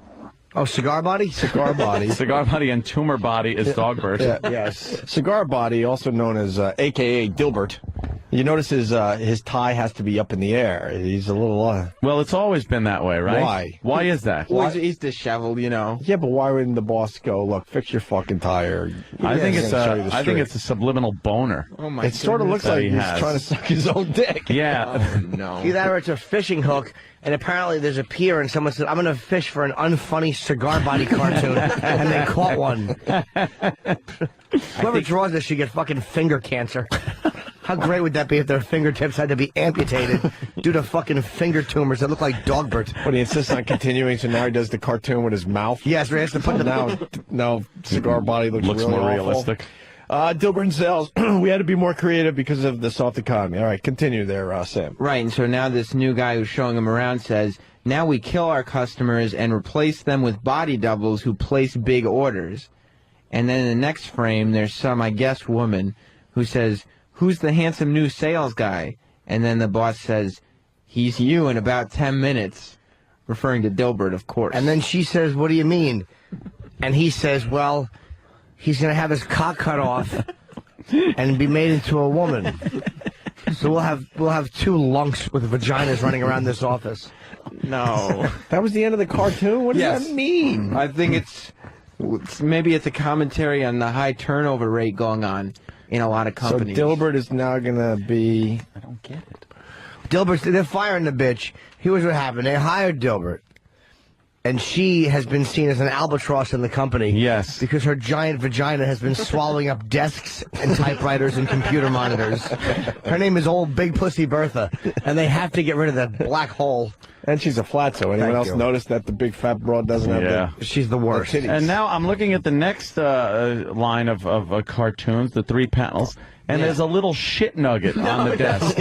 Oh, Cigar Body? Cigar Body. Cigar Body and Tumor Body is Dogbert. Yes. Cigar Body, also known as a.k.a. Dilbert. You notice his tie has to be up in the air. He's a little... Well, it's always been that way, right? Why? Why is that? Well, he's disheveled, you know. Yeah, but why wouldn't the boss go, "Look, fix your fucking tire"? I think it's a subliminal boner. Oh my! It sort of looks like he's trying to suck his own dick. Yeah. Oh, no. Either it's a fishing hook, and apparently there's a pier, and someone said, "I'm going to fish for an unfunny Cigar Body cartoon," and they caught one. Whoever draws this should get fucking finger cancer. How great would that be if their fingertips had to be amputated due to fucking finger tumors that look like Dogbert? But he insists on continuing, so now he does the cartoon with his mouth. Yes, he has to put the... Now Cigar Body looks really more awful. realistic. Dilbert and sales. We had to be more creative because of the soft economy. All right, continue there, Sam. Right, and so now this new guy who's showing him around says, "Now we kill our customers and replace them with body doubles who place big orders." And then in the next frame, there's some, I guess, woman who says, "Who's the handsome new sales guy?" And then the boss says, "He's you in about 10 minutes," referring to Dilbert, of course. And then she says, "What do you mean?" And he says, "Well, he's going to have his cock cut off and be made into a woman. So we'll have two lunks with vaginas running around this office." No. That was the end of the cartoon? What does that mean? I think maybe it's a commentary on the high turnover rate going on in a lot of companies. So Dilbert is now going to be... I don't get it. They're firing the bitch. Here's what happened. They hired Dilbert. And she has been seen as an albatross in the company. Yes. Because her giant vagina has been swallowing up desks and typewriters and computer monitors. Her name is Old Big Pussy Bertha. And they have to get rid of that black hole. And she's a flatzo. Anyone else notice that the big fat broad doesn't have She's the worst. And now I'm looking at the next line of cartoons, the 3 panels, and there's a little shit nugget on the desk.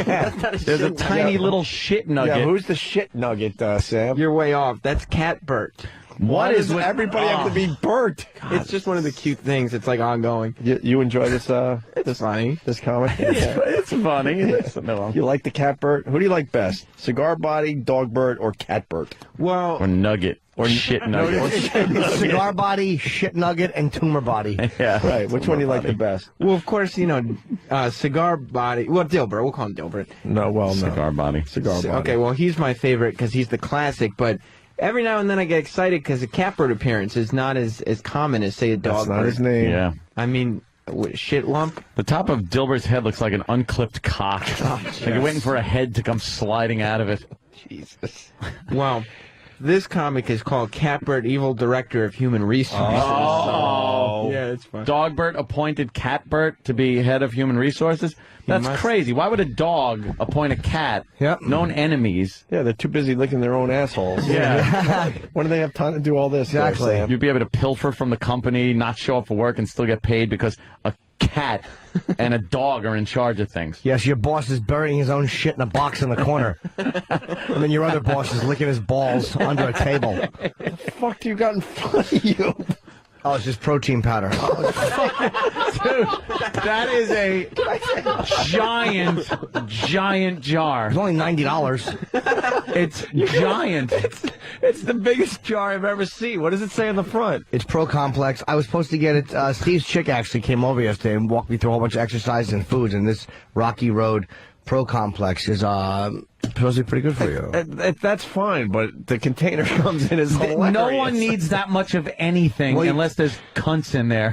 There's a tiny little shit nugget. Yeah, who's the shit nugget, Sam? You're way off. That's Catbert. What does everybody have to be Bert? It's just one of the cute things. It's like ongoing. You enjoy this? It's funny. This comic? It's funny. You like the cat Bert? Who do you like best? Cigar Body, Dog Bert, or Cat Bert? Well, or Nugget, or shit nugget. It's Cigar Body, Shit Nugget, and Tumor Body. Yeah, right. Which one do you like the best? Well, of course, Cigar Body. Well, Dilbert. We'll call him Dilbert. No. Cigar Body. Cigar Body. Okay, well, he's my favorite because he's the classic, but every now and then I get excited because a Catbird appearance is not as common as, say, a Dogbert. That's not his name. Yeah. I mean, shit lump. The top of Dilbert's head looks like an unclipped cock. Like you're waiting for a head to come sliding out of it. Jesus. Well, this comic is called Catbert, Evil Director of Human Resources. Oh. Yeah, it's fun. Dogbert appointed Catbert to be head of human resources? That's crazy. Why would a dog appoint a cat? Yep. Known enemies. Yeah, they're too busy licking their own assholes. Yeah. When do they have time to do all this? Exactly. Sam? You'd be able to pilfer from the company, not show up for work, and still get paid because a cat and a dog are in charge of things. Yes, your boss is burying his own shit in a box in the corner. And then your other boss is licking his balls under a table. What the fuck do you got in front of you? Oh, it's just protein powder. Dude, that is a giant jar. It's only $90. It's giant. It's the biggest jar I've ever seen. What does it say on the front? It's Pro Complex. I was supposed to get it. Steve's chick actually came over yesterday and walked me through a whole bunch of exercises and foods, and this Rocky Road Pro Complex is supposed to be pretty good for you. That's fine, but the container comes in as hilarious. No one needs that much of anything unless there's cunts in there.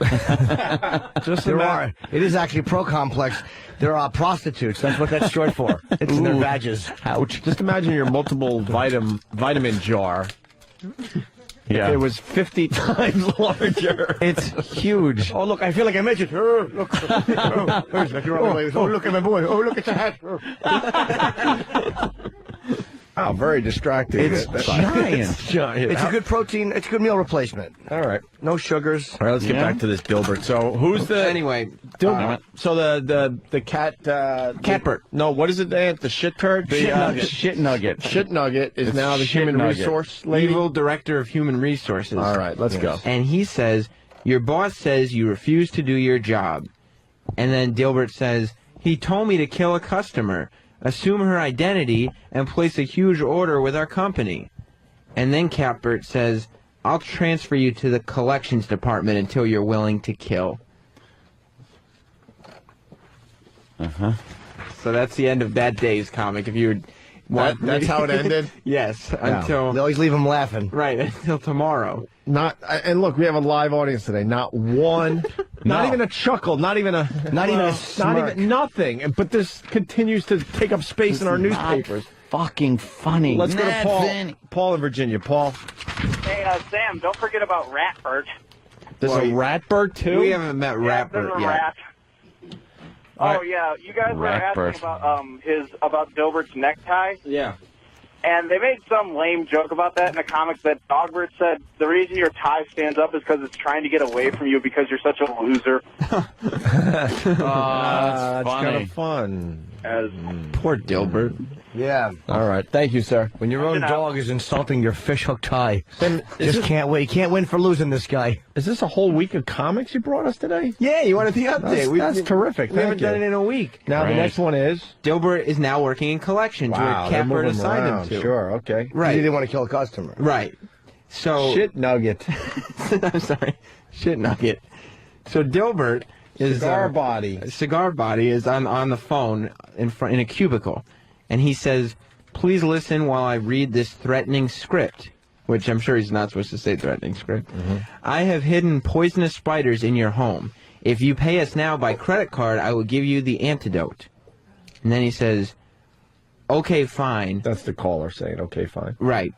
It is actually Pro Complex. There are prostitutes. That's what that's short for. It's in their badges. Ouch. Just imagine your multiple vitamin jar. Yeah. It was 50 times larger. It's huge. Oh, look, I feel like I mentioned. Oh, look. Oh, look at my boy. Oh, look at the hat. Oh, very distracting. It's giant. It's giant. It's a good protein. It's a good meal replacement. All right. No sugars. All right, let's get back to this Dilbert. So, who's the... Anyway. Dilbert. So, the cat... Catbert. No, what is it, Dan? The shit turd? Shit nugget. Shit nugget is It's now the shit human nugget. resource lady. Evil Director of Human Resources. All right, let's go. And he says, your boss says you refuse to do your job. And then Dilbert says, he told me to kill a customer, assume her identity, and place a huge order with our company. And then Catbert says, I'll transfer you to the collections department until you're willing to kill. Uh-huh. So that's the end of that day's comic. If you That's how it ended? Yes, They until... always leave them laughing. Right, until tomorrow. And look, we have a live audience today. Not one, not even a chuckle, not even a smirk. nothing. But this continues to take up space in our newspapers. Fucking funny. Let's go to Paul. Paul in Virginia. Paul. Hey, Sam, don't forget about Ratbert. There's a Ratbert too. We haven't met There's Ratbert a yet. rat. Oh yeah, you guys were Ratbert. asking about Dilbert's necktie. Yeah. And they made some lame joke about that in the comics that Dogbert said the reason your tie stands up is because it's trying to get away from you because you're such a loser. That's kind funny. of fun. Poor Dilbert. Yeah. All right. Thank you, sir. When your own dog is insulting your fishhook tie, just can't win. You can't win for losing this guy. Is this a whole week of comics you brought us today? Yeah, you wanted the update. That's terrific. We haven't Thank done you. it in a week. Now the Right. next one is. Dilbert is now working in collections Wow, where they're Catbert moving assigned him around. to. Sure. Okay. Right. He didn't want to kill a customer. Right. So Shit nugget. I'm sorry. Shit nugget. So Dilbert is Cigar body. Cigar Body is on the phone in a cubicle, and he says, Please listen while I read this threatening script, which I'm sure he's not supposed to say threatening script. I have hidden poisonous spiders in your home. If you pay us now by credit card, I will give you the antidote. And then he says, okay, fine. That's the caller saying, okay, fine. Right.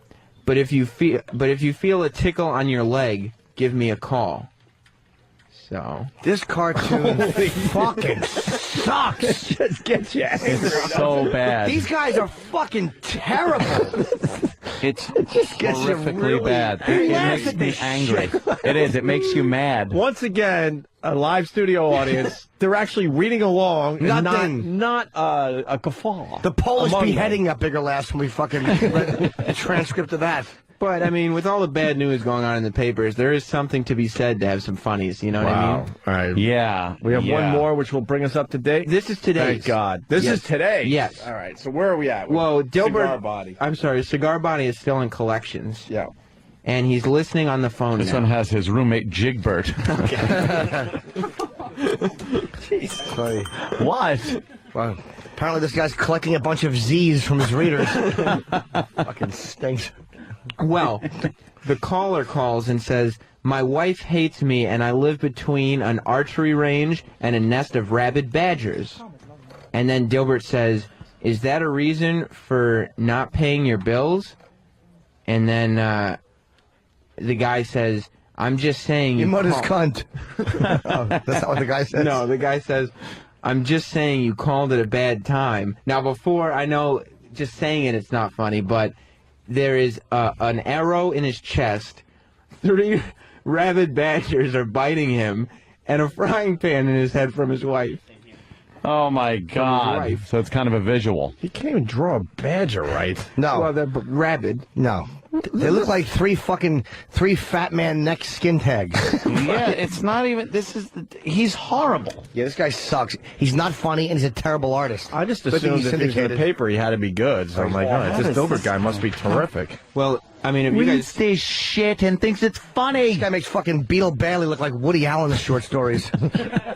But if you feel a tickle on your leg, give me a call. So this cartoon fucking sucks. It just gets you angry. It's so bad. These guys are fucking terrible. It's just gets you horrifically really bad. It makes me angry. It is. It makes you mad. Once again, a live studio audience, they're actually reading along and not a guffaw. The Polish among beheading got bigger last when we fucking read the transcript of that. But, I mean, with all the bad news going on in the papers, there is something to be said to have some funnies, you know what I mean? All right. Yeah. We have one more, which will bring us up to date. This is today. Thank God. This is today. Yes. All right. So where are we at? Well, Dilbert... Cigar Body. I'm sorry, Cigar Body is still in collections. Yeah. And he's listening on the phone This now. one has his roommate Jigbert. Funny. What? Well, apparently this guy's collecting a bunch of Z's from his readers. Fucking stinks. Well, the caller calls and says, my wife hates me and I live between an archery range and a nest of rabid badgers. And then Dilbert says, is that a reason for not paying your bills? And then the guy says, I'm just saying You mother's call- cunt. Oh, that's not what the guy says? No, the guy says, I'm just saying you called it a bad time. Now, before, I know just saying it's not funny, but there is an arrow in his chest, 3 rabid badgers are biting him, and a frying pan in his head from his wife. Oh, my God. wife. So it's kind of a visual. He can't even draw a badger right. No. Well, they're rabid. No. They look like three fat man neck skin tags. Yeah, it's not even. He's horrible. Yeah, this guy sucks. He's not funny, and he's a terrible artist. I just Good thing assumed he's if he was in the syndicated. paper, he had to be good. So I'm like, oh, this Dilbert guy must be terrific. Well, I mean, if you guys... this shit and thinks it's funny. This guy makes fucking Beetle Bailey look like Woody Allen in short stories.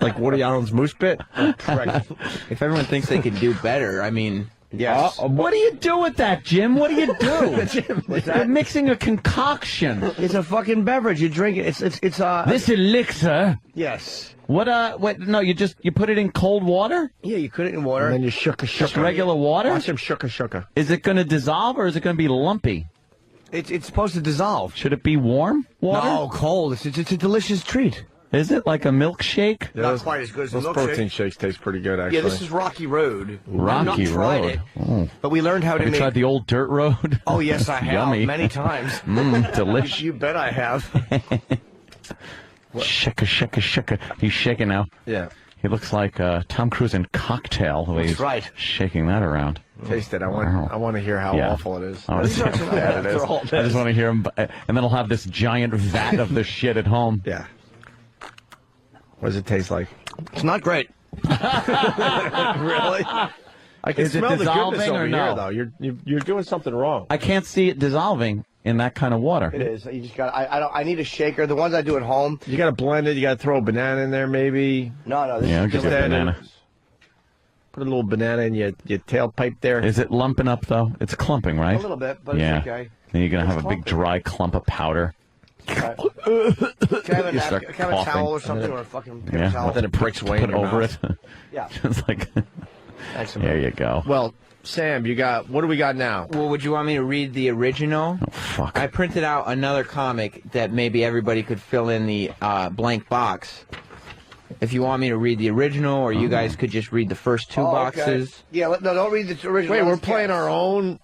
Like Woody Allen's moose bit? If everyone thinks they could do better, I mean... Yes. What do you do with that, Jim? What do you do? You're mixing a concoction. It's a fucking beverage. You drink it. It's This elixir. Yes. What? No, you put it in cold water. Yeah, you put it in water. And then you shook Just regular water. Watch him shook. Is it going to dissolve or is it going to be lumpy? It's supposed to dissolve. Should it be warm water? No, cold. It's a delicious treat. Is it like a milkshake? Yeah, Not quite as good as the those milkshake. protein shakes taste pretty good, actually. Yeah, this is Rocky Road. Rocky I've not tried Road. it, Oh. but we learned how to Have you make. tried the old dirt road? Oh yes, I have Yummy. many times. Delicious. You bet I have. Shaka. He's shaking now. Yeah. He looks like Tom Cruise in Cocktail. The way That's he's right. shaking that around. Taste it. I want to hear how Yeah. awful it is. I wanna see how bad it is. I just want to hear him, and then I'll have this giant vat of this shit at home. Yeah. What does it taste like? It's not great. Really? I can Is it smell the dissolving goodness or over no? here, though. You're doing something wrong. I can't see it dissolving in that kind of water. It is. You just got. I need a shaker. The ones I do at home. You got to blend it. You got to throw a banana in there, maybe. No. This Yeah, I'll is give just you a add in- banana. Put a little banana in your tailpipe there. Is it lumping up, though? It's clumping, right? a little bit, but Yeah. it's okay. Then you're going to It's have a big clumping. dry clump of powder. Can I have a, You start napkin, can I have a coughing. towel or something, or a fucking paper Yeah. towel? Then it breaks away Put in your over mouth. it. Yeah. It's like, Thanks a there lot. you go. Well, Sam, what do we got now? Well, would you want me to read the original? Oh, fuck. I printed out another comic that maybe everybody could fill in the blank box. If you want me to read the original, or you guys could just read the first 2 Oh, okay. boxes. Yeah. No, don't read the original. Wait, we're Let's playing guess. our own.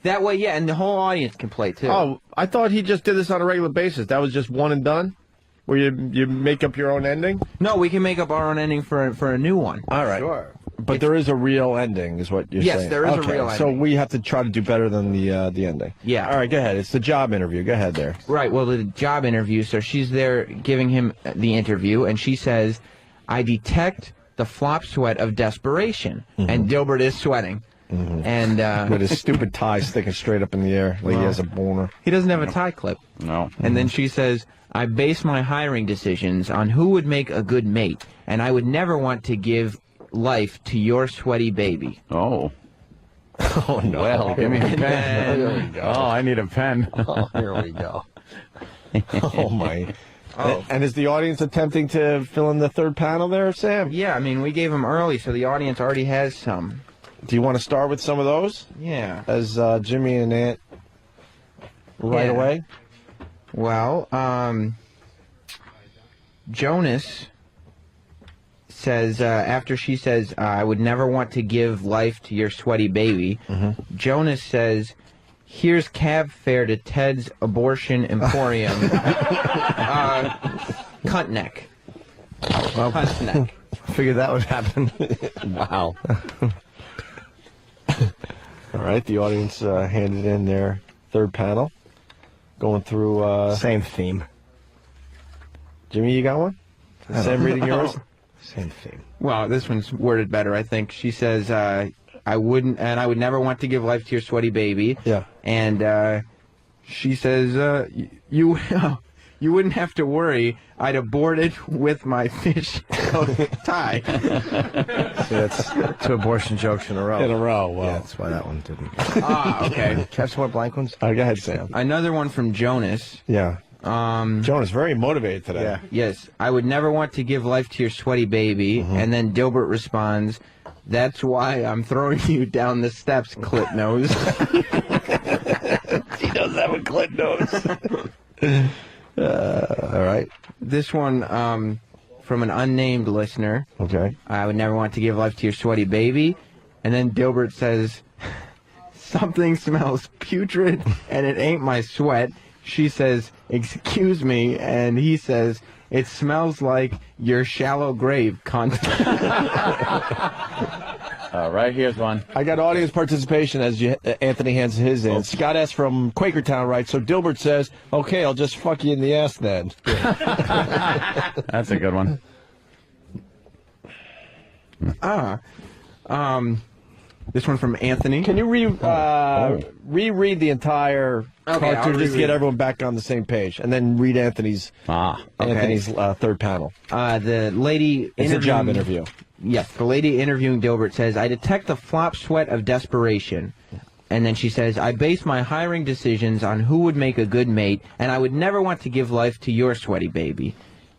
That way, yeah, and the whole audience can play, too. Oh, I thought he just did this on a regular basis. That was just one and done? Where you make up your own ending? No, we can make up our own ending for a new one. All right. Sure. But there is a real ending, is what you're Yes, saying. there is a Okay, real So ending. we have to try to do better than the ending. Yeah. All right, go ahead. It's the job interview. Go ahead there. Right, well, the job interview, so she's there giving him the interview, and she says, I detect the flop sweat of desperation. And Dilbert is sweating. And With his stupid tie sticking straight up in the air like he has a boner. he doesn't have a tie clip. No. And then she says, I base my hiring decisions on who would make a good mate, and I would never want to give life to your sweaty baby. Oh. Oh, no. Well, give me a Here pen. we go. Oh, I need a pen. Oh, here we go. Oh, my. Oh. And is the audience attempting to fill in the third panel there, Sam? Yeah, I mean, we gave them early, so the audience already has some. Do you want to start with some of those? Yeah. As Jimmy and Aunt right Yeah. away? Well, Jonas says, after she says, I would never want to give life to your sweaty baby, Jonas says, here's cab fare to Ted's Abortion Emporium. Cunt neck. Well, Cunt neck. figured that would happen. Wow. All right, the audience handed in their third panel. Going through... Same theme. Jimmy, you got one? Sam reading yours? Same theme. Well, this one's worded better, I think. She says, I would never want to give life to your sweaty baby. Yeah. And she says, you wouldn't have to worry. I'd abort it with my fish tie. See, that's 2 abortion jokes in a row. In a row, wow. Yeah, that's why that one didn't. Ah, okay. Can I have some more blank ones? Go ahead, Sam. Another one from Jonas. Yeah. Jonas, very motivated today. Yeah. Yes, I would never want to give life to your sweaty baby. And then Dilbert responds, that's why I'm throwing you down the steps, clit nose. She does have a clit nose. All right. This one from an unnamed listener. Okay. I would never want to give life to your sweaty baby. And then Dilbert says, something smells putrid and it ain't my sweat. She says, excuse me. And he says, it smells like your shallow grave, cunt. All right, here's one. I got audience participation as Anthony hands his in. Scott S. from Quakertown writes, so Dilbert says, okay, I'll just fuck you in the ass then. That's a good one. This one from Anthony. Can you reread the entire Okay, I'll cartoon just to reread get it. everyone back on the same page, and then read Anthony's third panel. The lady It's a job interviewing- interview. Yes, the lady interviewing Dilbert says, I detect the flop sweat of desperation. And then she says, I base my hiring decisions on who would make a good mate, and I would never want to give life to your sweaty baby.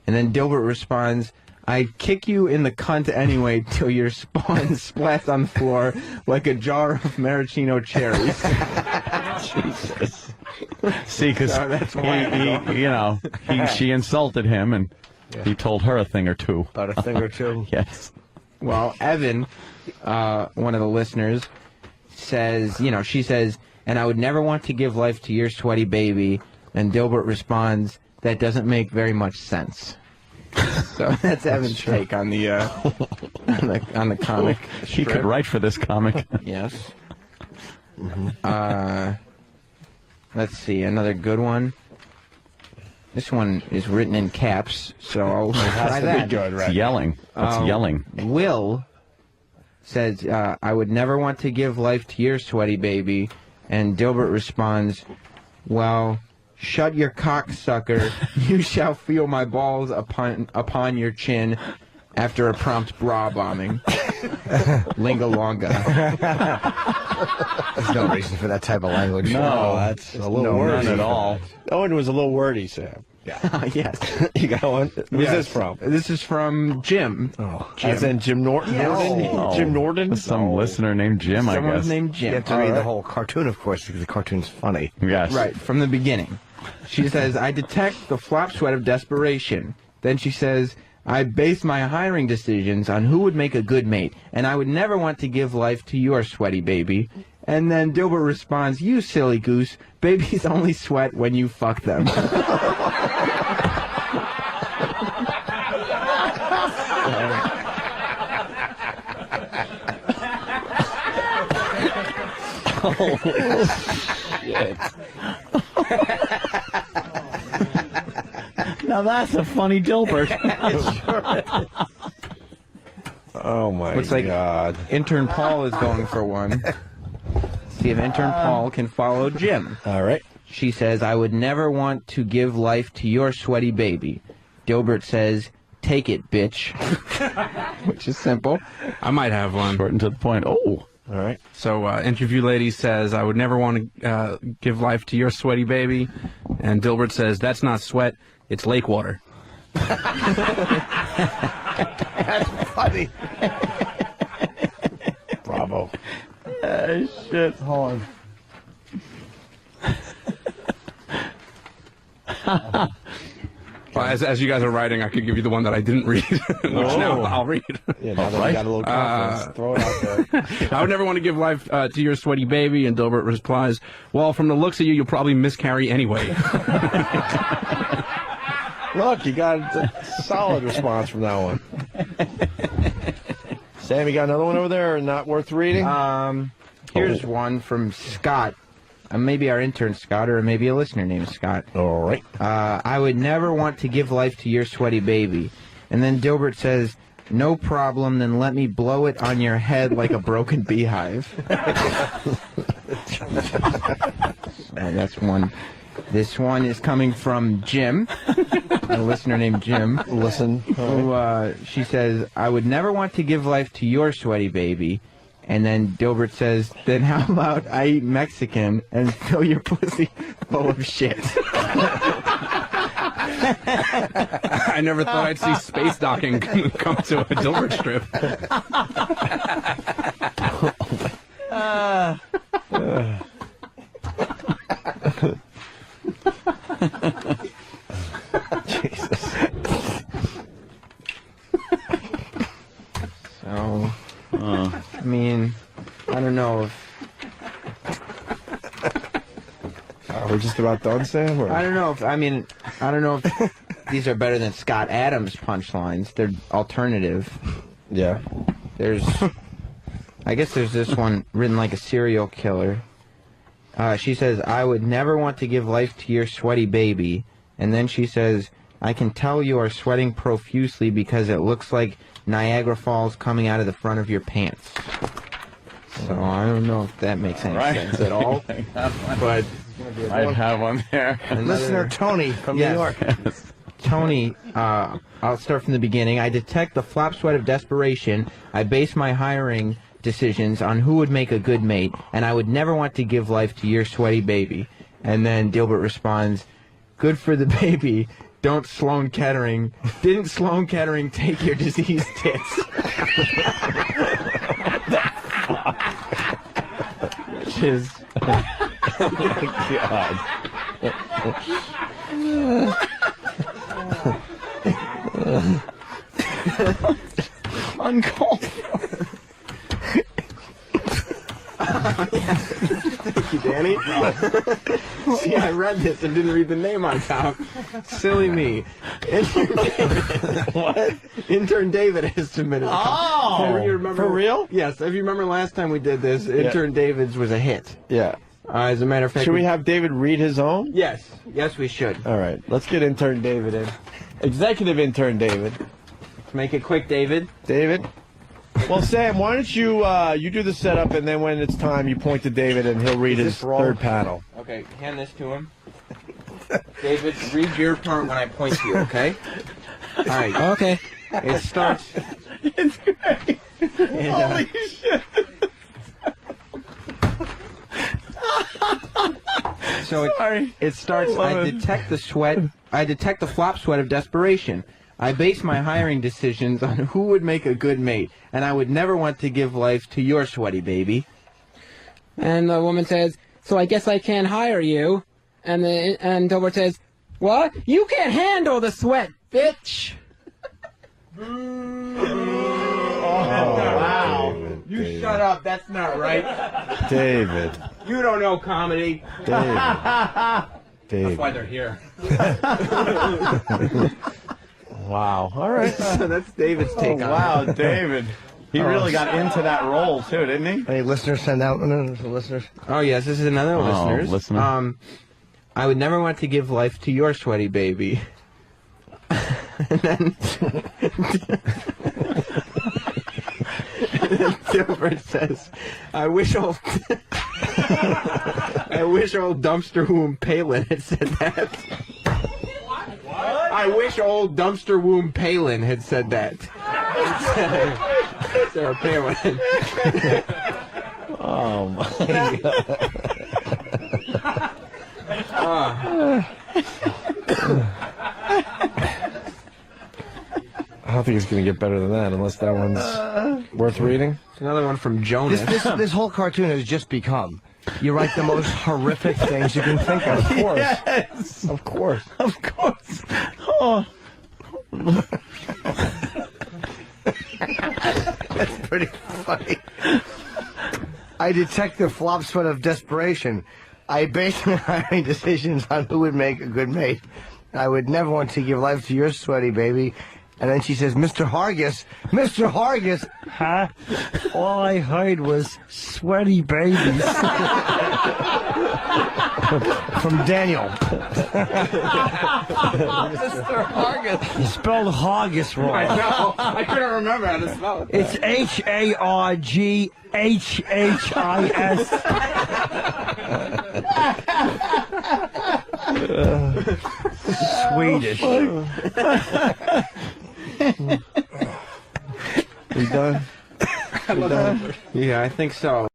And then Dilbert responds, I'd kick you in the cunt anyway till your spawn splats on the floor like a jar of maraschino cherries. Jesus. See, because So that's why she insulted him, and he told her a thing or two. About a thing or two. Yes. Well, Evan, one of the listeners, says, she says, and I would never want to give life to your sweaty baby. And Dilbert responds, that doesn't make very much sense. So that's Evan's take on the on the comic. He strip. could write for this comic. Yes. Let's see, another good one. This one is written in caps, so I'll try that. It's yelling. That's yelling. Will says, I would never want to give life to your sweaty baby. And Dilbert responds, well, shut your cock, sucker. You shall feel my balls upon your chin after a prompt bra bombing. Linga longa. There's no reason for that type of language. No, that's a little wordy. None at all. That one was a little wordy, Sam. Yes. You got one? Who's this from? This is from Jim. Oh, Jim. as in Jim Norton? Yes. Jim Norton? Some listener named Jim, I Someone guess. named Jim. You have to read the whole cartoon, of course, because the cartoon's funny. Yes. Right, from the beginning. She says, I detect the flop sweat of desperation. Then she says, I base my hiring decisions on who would make a good mate, and I would never want to give life to your sweaty baby. And then Dilbert responds, you silly goose, babies only sweat when you fuck them. Holy shit. Now that's a funny Dilbert. Oh my Looks like God. intern Paul is going for one. See if intern Paul can follow Jim. All right. She says, I would never want to give life to your sweaty baby. Dilbert says, take it, bitch. Which is simple. I might have one. Short and to the point. Oh. All right. So, interview lady says, I would never want to give life to your sweaty baby. And Dilbert says, that's not sweat, it's lake water. That's funny. Bravo. Shit. Hold on. Well, as you guys are writing, I could give you the one that I didn't read, which now I'll read. Yeah, now that we got a little confidence, throw it out there. I would never want to give life to your sweaty baby. And Dilbert replies, well, from the looks of you, you'll probably miscarry anyway. Look, you got a solid response from that one. Sam, you got another one over there, or not worth reading? Here's one from Scott. Maybe our intern Scott, or maybe a listener named Scott. All right. I would never want to give life to your sweaty baby. And then Dilbert says, no problem, then let me blow it on your head like a broken beehive. That's one. This one is coming from Jim, a listener named Jim. Listen. Who, she says, I would never want to give life to your sweaty baby. And then Dilbert says, then how about I eat Mexican and fill your pussy full of shit? I never thought I'd see space docking come to a Dilbert strip. Jesus. So, I mean, I don't know if... We're just about done, Sam? Or? I don't know if these are better than Scott Adams' punchlines. They're alternative. Yeah. I guess there's this one written like a serial killer. She says, I would never want to give life to your sweaty baby. And then she says, I can tell you are sweating profusely because it looks like Niagara Falls coming out of the front of your pants. So I don't know if that makes any sense at all. But I have one there. Listener Tony from New York. Tony, I'll start from the beginning. I detect the flop sweat of desperation. I base my hiring decisions on who would make a good mate, and I would never want to give life to your sweaty baby. And then Dilbert responds, good for the baby. Didn't Sloan Kettering take your diseased tits? Which is... God. Uncalled for. Thank you, Danny. See, I read this and didn't read the name on top. Silly me. Intern David. What? Intern David has submitted. Oh, you remember, for real? Yes. If you remember last time we did this, Intern David's was a hit. Yeah. As a matter of fact, should we have David read his own? Yes. Yes, we should. All right. Let's get intern David in. Executive intern David. Make it quick, David. David. Well, Sam, why don't you you do the setup, and then when it's time, you point to David, and he'll read his third panel. Okay, hand this to him. David, read your part when I point to you, okay? All right. Okay. It starts... It's great. Holy shit. So it starts, I detect the sweat, I detect the flop sweat of desperation. I base my hiring decisions on who would make a good mate, and I would never want to give life to your sweaty baby. And the woman says, so I guess I can't hire you. And Dilbert says, what? You can't handle the sweat, bitch. Wow. You shut up, that's not right. David. You don't know comedy. David. That's why they're here. Wow. All right. So that's David's take on it. Wow, David. He really got into that role, too, didn't he? Any listeners send out? No, some listeners. Oh, yes, this is another listener's. Listener. I would never want to give life to your sweaty baby. And then Dilbert says, I wish old dumpster womb Palin had said that. I wish old dumpster womb Palin had said that. Sarah Palin. Oh my I don't think it's going to get better than that unless that one's worth reading. Another one from Jonas. This whole cartoon has just become. You write the most horrific things you can think of. Of course. Yes. Of course. Of course. Oh. That's pretty funny. I detect the flop sweat of desperation. I base my hiring decisions on who would make a good mate. I would never want to give life to your sweaty baby. And then she says, Mr. Hargis. Mr. Hargis. Huh? All I heard was sweaty babies. From Daniel. Mr. Hargis. You spelled Hargis wrong. I know. I couldn't remember how to spell it. It's Swedish. We done? Yeah, I think so.